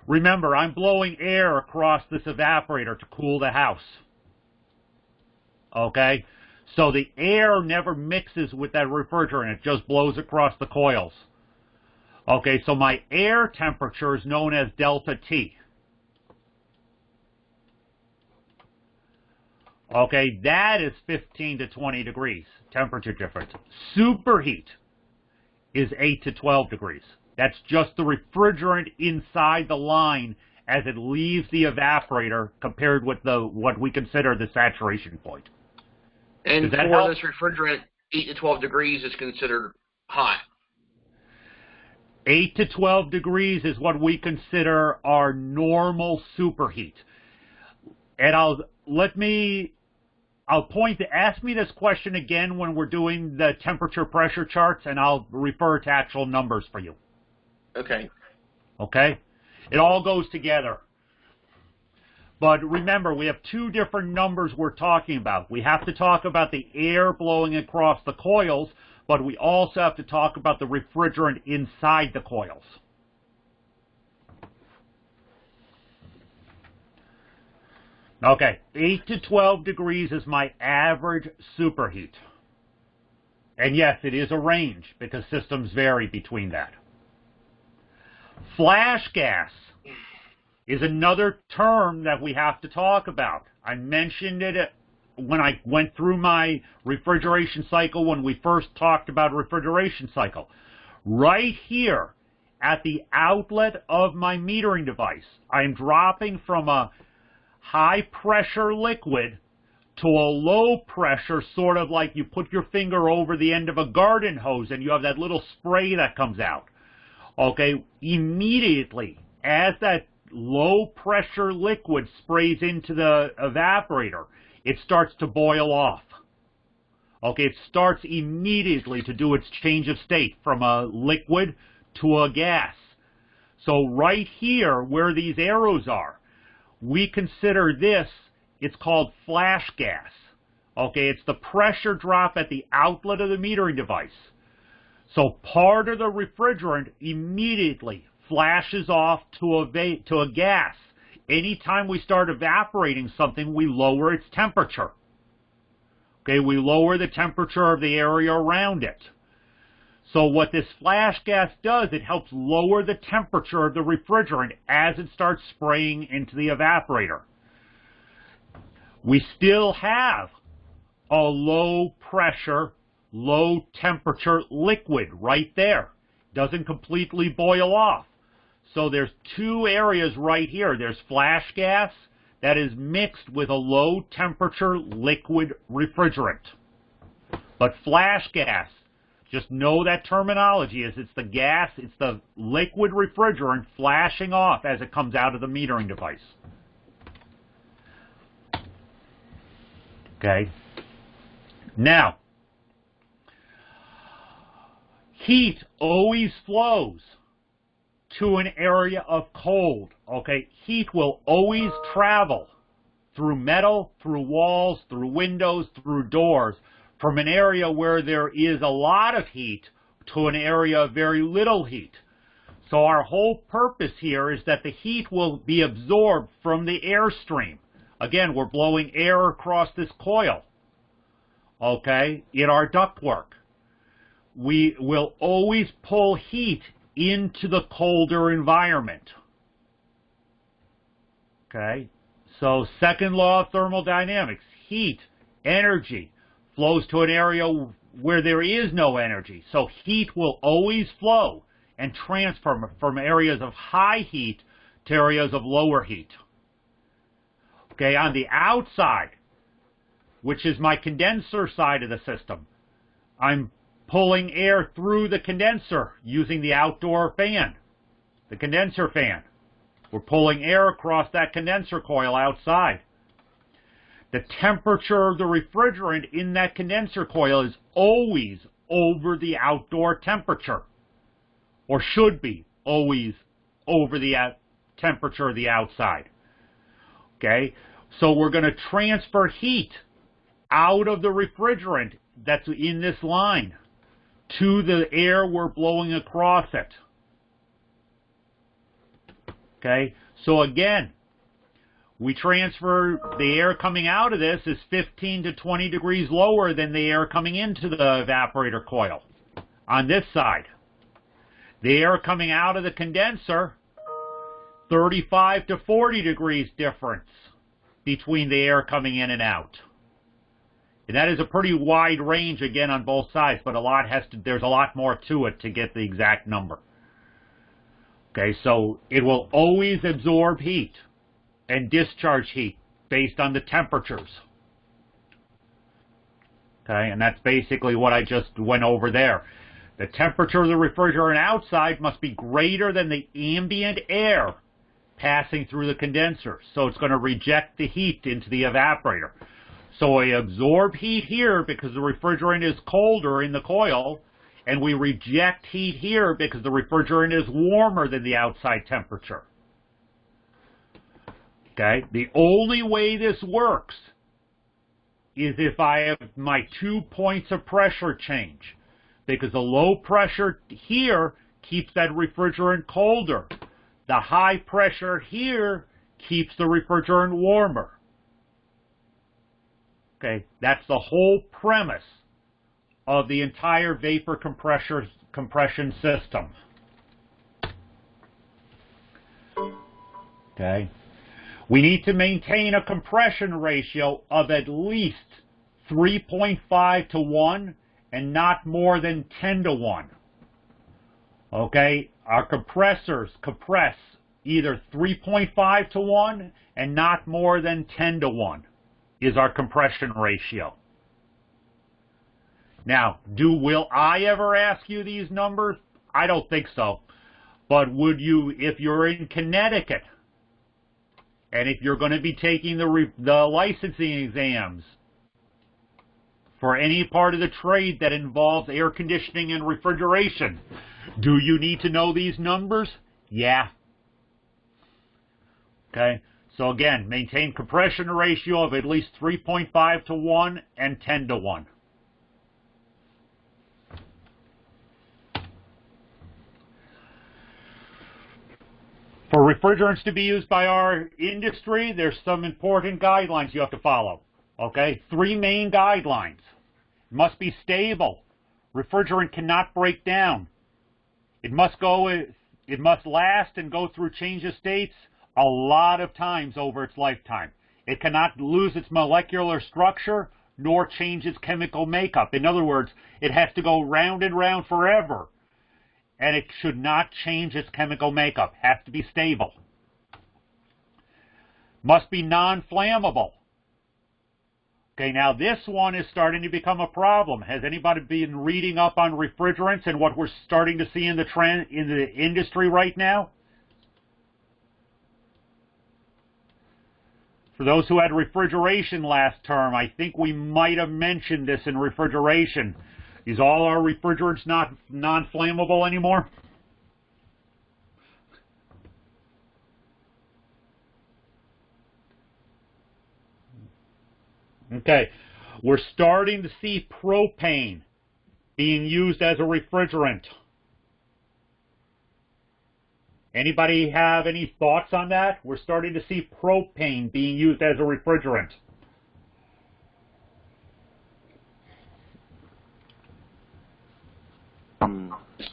Remember, I'm blowing air across this evaporator to cool the house. Okay? So the air never mixes with that refrigerant. It just blows across the coils. Okay, so my air temperature is known as delta T. Okay, that is 15 to 20 degrees temperature difference. Superheat is 8 to 12 degrees. That's just the refrigerant inside the line as it leaves the evaporator compared with what we consider the saturation point. And for help? this refrigerant, 8 to 12 degrees is considered hot. 8 to 12 degrees is what we consider our normal superheat. And ask me this question again when we're doing the temperature pressure charts, and I'll refer to actual numbers for you. Okay. Okay? It all goes together. But remember, we have two different numbers we're talking about. We have to talk about the air blowing across the coils, but we also have to talk about the refrigerant inside the coils. Okay, 8 to 12 degrees is my average superheat. And yes, it is a range because systems vary between that. Flash gas is another term that we have to talk about. I mentioned it when I went through my refrigeration cycle when we first talked about refrigeration cycle. Right here at the outlet of my metering device, I'm dropping from a high pressure liquid to a low pressure, sort of like you put your finger over the end of a garden hose and you have that little spray that comes out. Okay, immediately as that low pressure liquid sprays into the evaporator, it starts to boil off. Okay, it starts immediately to do its change of state from a liquid to a gas. So right here where these arrows are, we consider this, it's called flash gas. Okay, it's the pressure drop at the outlet of the metering device. So part of the refrigerant immediately flashes off to a gas. Anytime we start evaporating something, we lower its temperature. Okay, we lower the temperature of the area around it. So what this flash gas does, it helps lower the temperature of the refrigerant as it starts spraying into the evaporator. We still have a low pressure, low temperature liquid right there. Doesn't completely boil off. So there's two areas right here. There's flash gas that is mixed with a low temperature liquid refrigerant. But flash gas, just know that terminology is it's the gas, it's the liquid refrigerant flashing off as it comes out of the metering device. Okay. Now, heat always flows to an area of cold. Okay, heat will always travel through metal, through walls, through windows, through doors, from an area where there is a lot of heat to an area of very little heat. So our whole purpose here is that the heat will be absorbed from the airstream. Again, we're blowing air across this coil, okay, in our ductwork. We will always pull heat into the colder environment. Okay, so second law of thermodynamics, heat, energy, flows to an area where there is no energy. So heat will always flow and transfer from areas of high heat to areas of lower heat. Okay, on the outside, which is my condenser side of the system, I'm pulling air through the condenser using the outdoor fan, the condenser fan. We're pulling air across that condenser coil outside. The temperature of the refrigerant in that condenser coil is always over the outdoor temperature, or should be always over the temperature of the outside. Okay, so we're going to transfer heat out of the refrigerant that's in this line to the air we're blowing across it. Okay, so again, we transfer the air coming out of this is 15 to 20 degrees lower than the air coming into the evaporator coil on this side. The air coming out of the condenser, 35 to 40 degrees difference between the air coming in and out. And that is a pretty wide range again on both sides, but there's a lot more to it to get the exact number. Okay, so it will always absorb heat and discharge heat based on the temperatures. Okay, and that's basically what I just went over there. The temperature of the refrigerant outside must be greater than the ambient air passing through the condenser. So it's going to reject the heat into the evaporator. So we absorb heat here because the refrigerant is colder in the coil, and we reject heat here because the refrigerant is warmer than the outside temperature. Okay? The only way this works is if I have my 2 points of pressure change, because the low pressure here keeps that refrigerant colder. The high pressure here keeps the refrigerant warmer. Okay, that's the whole premise of the entire vapor compression system. Okay, we need to maintain a compression ratio of at least 3.5 to 1 and not more than 10 to 1. Okay, our compressors compress either 3.5 to 1 and not more than 10 to 1 is our compression ratio. Now, will I ever ask you these numbers? I don't think so. But would you, if you're in Connecticut, and if you're going to be taking the licensing exams for any part of the trade that involves air conditioning and refrigeration, do you need to know these numbers? Yeah. Okay. So again, maintain compression ratio of at least 3.5 to 1 and 10 to 1. For refrigerants to be used by our industry, there's some important guidelines you have to follow. Okay? 3 main guidelines. It must be stable. Refrigerant cannot break down. It must last and go through change of states a lot of times over its lifetime. It cannot lose its molecular structure nor change its chemical makeup. In other words, it has to go round and round forever. And it should not change its chemical makeup. It has to be stable. Must be non-flammable. Okay, now this one is starting to become a problem. Has anybody been reading up on refrigerants and what we're starting to see in the trend in the industry right now? For those who had refrigeration last term, I think we might have mentioned this in refrigeration. Is all our refrigerants not non-flammable anymore? Okay, we're starting to see propane being used as a refrigerant. Anybody have any thoughts on that? We're starting to see propane being used as a refrigerant.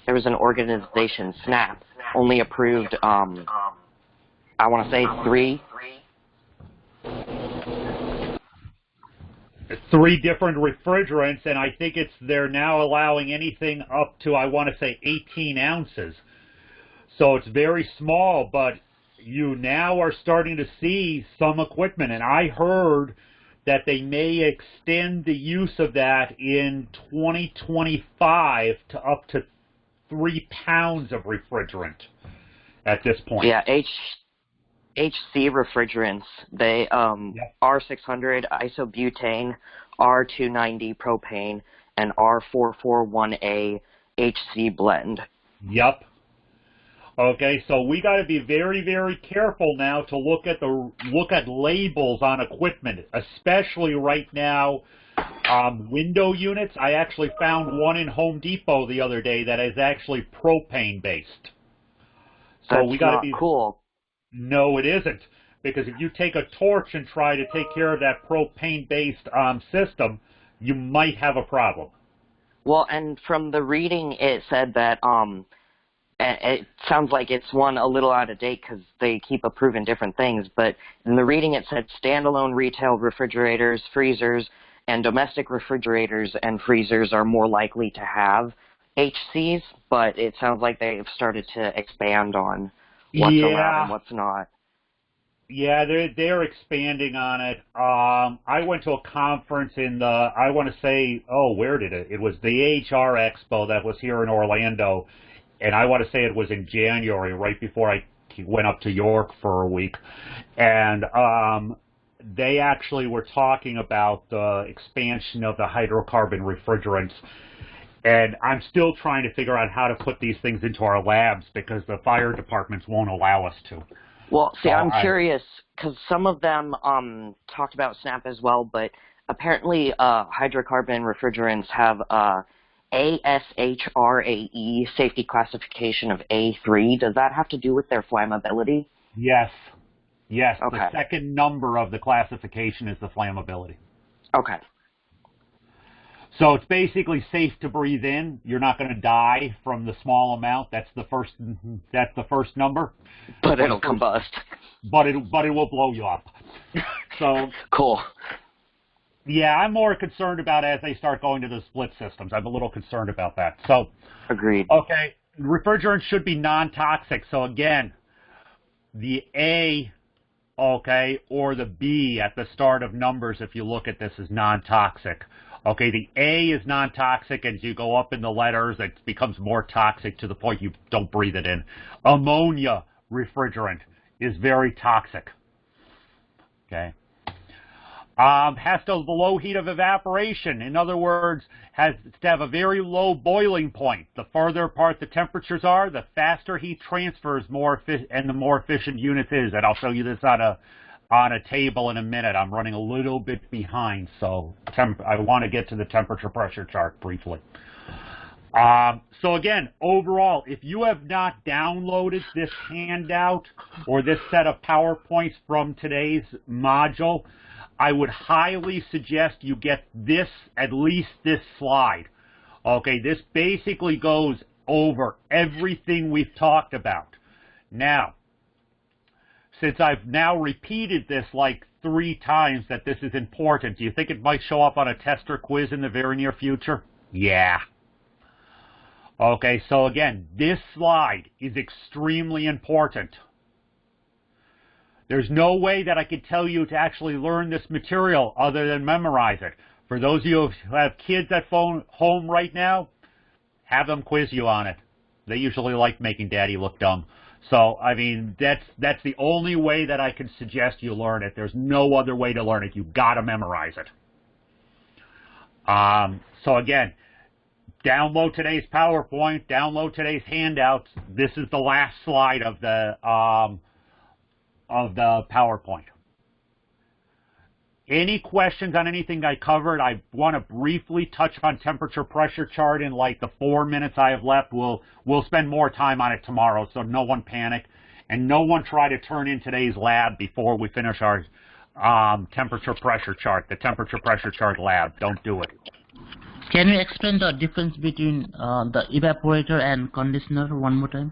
There was an organization, SNAP, only approved, I want to say 3 different refrigerants, and I think they're now allowing anything up to, I want to say, 18 ounces. So it's very small, but you now are starting to see some equipment, and I heard that they may extend the use of that in 2025 to up to 3 pounds of refrigerant at this point. Yeah, HC refrigerants, they R600 isobutane, R290 propane, and R441A HC blend. Yep. Okay, so we got to be very, very careful now to look at labels on equipment, especially right now. Window units. I actually found one in Home Depot the other day that is actually propane based. So That's we got to not be cool. No, it isn't, because if you take a torch and try to take care of that propane based system, you might have a problem. Well, and from the reading, it said that it sounds like it's one a little out of date because they keep approving different things, but in the reading it said standalone retail refrigerators, freezers, and domestic refrigerators and freezers are more likely to have HCs, but it sounds like they've started to expand on what's allowed and what's not. Yeah, they're expanding on it. I went to a conference in I want to say, where did it? It was the AHR Expo that was here in Orlando. And I want to say it was in January, right before I went up to York for a week, and they actually were talking about the expansion of the hydrocarbon refrigerants. And I'm still trying to figure out how to put these things into our labs because the fire departments won't allow us to. Well, see, I'm curious because some of them talked about SNAP as well, but apparently hydrocarbon refrigerants have ASHRAE safety classification of A3. Does that have to do with their flammability? Yes. Yes. Okay. The second number of the classification is the flammability. Okay. So it's basically safe to breathe in. You're not going to die from the small amount. That's the first number. But it'll combust. But it will blow you up. So cool. Yeah, I'm more concerned about as they start going to the split systems. I'm a little concerned about that. So agreed. Okay, refrigerant should be non-toxic. So again, the A, okay, or the B at the start of numbers, if you look at this, is non-toxic. Okay, the A is non-toxic. As you go up in the letters, it becomes more toxic to the point you don't breathe it in. Ammonia refrigerant is very toxic. Okay. Has to have the low heat of evaporation. In other words, has to have a very low boiling point. The farther apart the temperatures are, the faster heat transfers and the more efficient unit is. And I'll show you this on a table in a minute. I'm running a little bit behind, so I want to get to the temperature pressure chart briefly. So again, overall, if you have not downloaded this handout or this set of PowerPoints from today's module, I would highly suggest you get this, at least this slide. Okay, this basically goes over everything we've talked about. Now, since I've now repeated this like 3 times that this is important, do you think it might show up on a test or quiz in the very near future? Yeah. Okay, so again, this slide is extremely important. There's no way that I could tell you to actually learn this material other than memorize it. For those of you who have kids at home right now, have them quiz you on it. They usually like making daddy look dumb. So, I mean, that's the only way that I can suggest you learn it. There's no other way to learn it. You've got to memorize it. So again, download today's PowerPoint, download today's handouts. This is the last slide of the PowerPoint. Any questions on anything I covered? I want to briefly touch on temperature pressure chart in like the 4 minutes I have left. We'll spend more time on it tomorrow, so no one panic. And no one try to turn in today's lab before we finish our temperature pressure chart, the temperature pressure chart lab. Don't do it. Can you explain the difference between the evaporator and condenser one more time?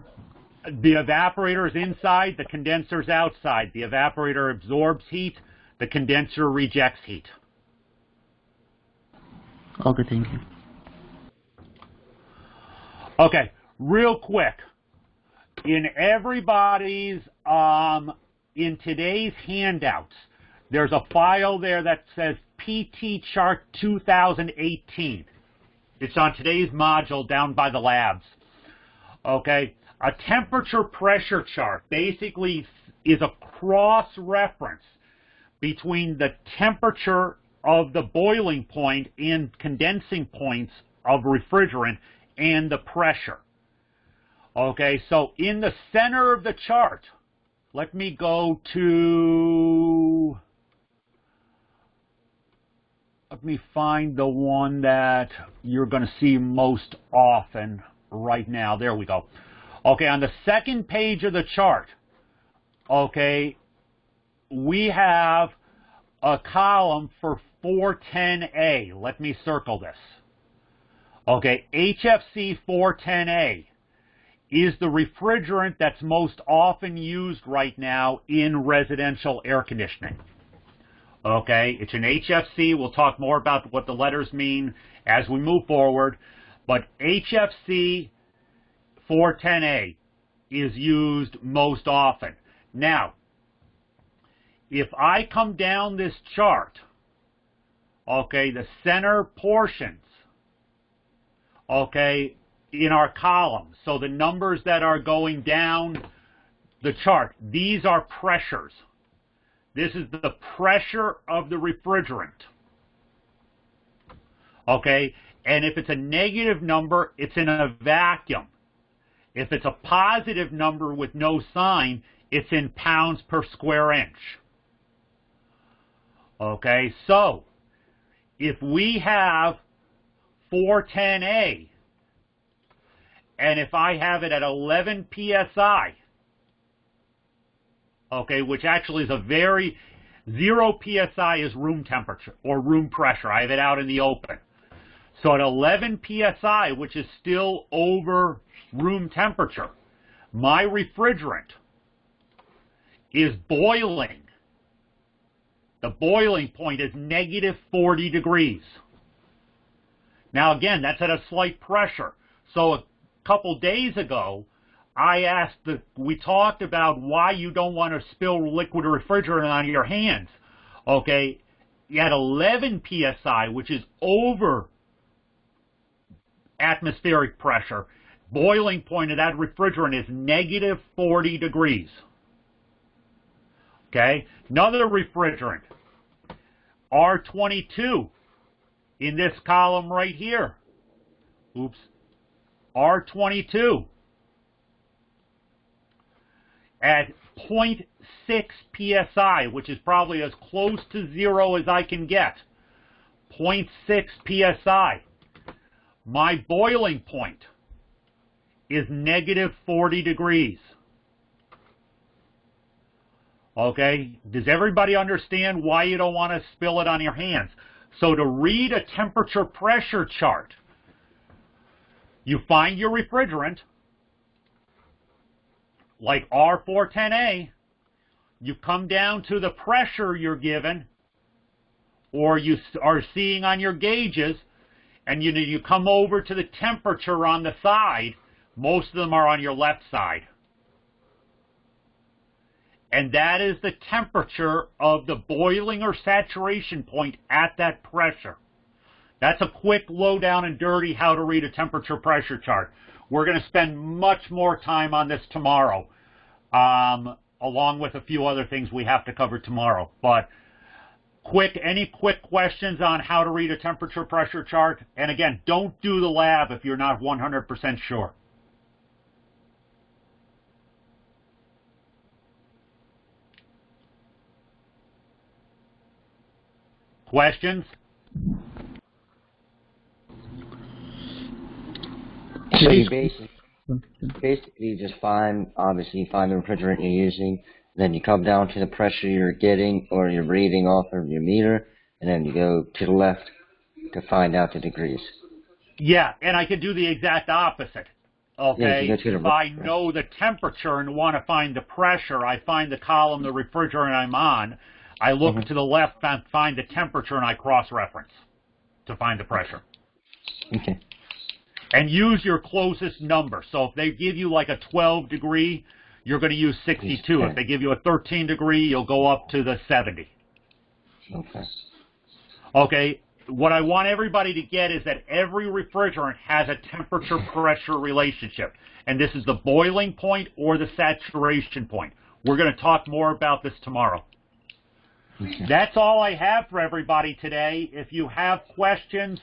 The evaporator is inside, the condenser is outside. The evaporator absorbs heat, the condenser rejects heat. Okay, thank you. Okay, real quick. In everybody's, in today's handouts, there's a file there that says PT Chart 2018. It's on today's module down by the labs. Okay. A temperature pressure chart basically is a cross-reference between the temperature of the boiling point and condensing points of refrigerant and the pressure. Okay, so in the center of the chart, let me go to, let me find the one that you're going to see most often right now. There we go. Okay, on the second page of the chart, okay, we have a column for 410A. Let me circle this. Okay, HFC 410A is the refrigerant that's most often used right now in residential air conditioning. Okay, it's an HFC. We'll talk more about what the letters mean as we move forward, but HFC 410A is used most often. Now, if I come down this chart, okay, the center portions, okay, in our columns, so the numbers that are going down the chart. These are pressures. This is the pressure of the refrigerant. Okay? And if it's a negative number, it's in a vacuum. If it's a positive number with no sign, it's in pounds per square inch. Okay? So, if we have 410A, and if I have it at 11 psi, okay, which actually is a very, 0 psi is room temperature, or room pressure. I have it out in the open. So at 11 psi, which is still over room temperature, my refrigerant is boiling. The boiling point is negative 40 degrees. Now again, that's at a slight pressure. So a couple days ago, we talked about why you don't want to spill liquid refrigerant on your hands. Okay, at 11 psi, which is over atmospheric pressure, boiling point of that refrigerant is negative 40 degrees. Okay, another refrigerant, R22, in this column right here. Oops, R22 at 0.6 psi, which is probably as close to 0 as I can get. 0.6 psi. My boiling point is negative 40 degrees. Okay? Does everybody understand why you don't want to spill it on your hands? So to read a temperature pressure chart, you find your refrigerant, like R410A, you come down to the pressure you're given, or you are seeing on your gauges, and you come over to the temperature on the side. Most of them are on your left side. And that is the temperature of the boiling or saturation point at that pressure. That's a quick, low down and dirty how to read a temperature pressure chart. We're going to spend much more time on this tomorrow, along with a few other things we have to cover tomorrow. But any quick questions on how to read a temperature pressure chart? And again, don't do the lab if you're not 100% sure. Questions? So you basically just obviously you find the refrigerant you're using, then you come down to the pressure you're getting or you're reading off of your meter, and then you go to the left to find out the degrees. Yeah, and I could do the exact opposite. Okay, yeah, if I know the temperature and want to find the pressure, I find the column, the refrigerant I'm on, I look to the left and find the temperature, and I cross-reference to find the pressure. Okay. And use your closest number. So if they give you like a 12 degree, you're going to use 62. If they give you a 13 degree, you'll go up to the 70. Okay. Okay, what I want everybody to get is that every refrigerant has a temperature-pressure relationship. And this is the boiling point or the saturation point. We're going to talk more about this tomorrow. Okay. That's all I have for everybody today. If you have questions,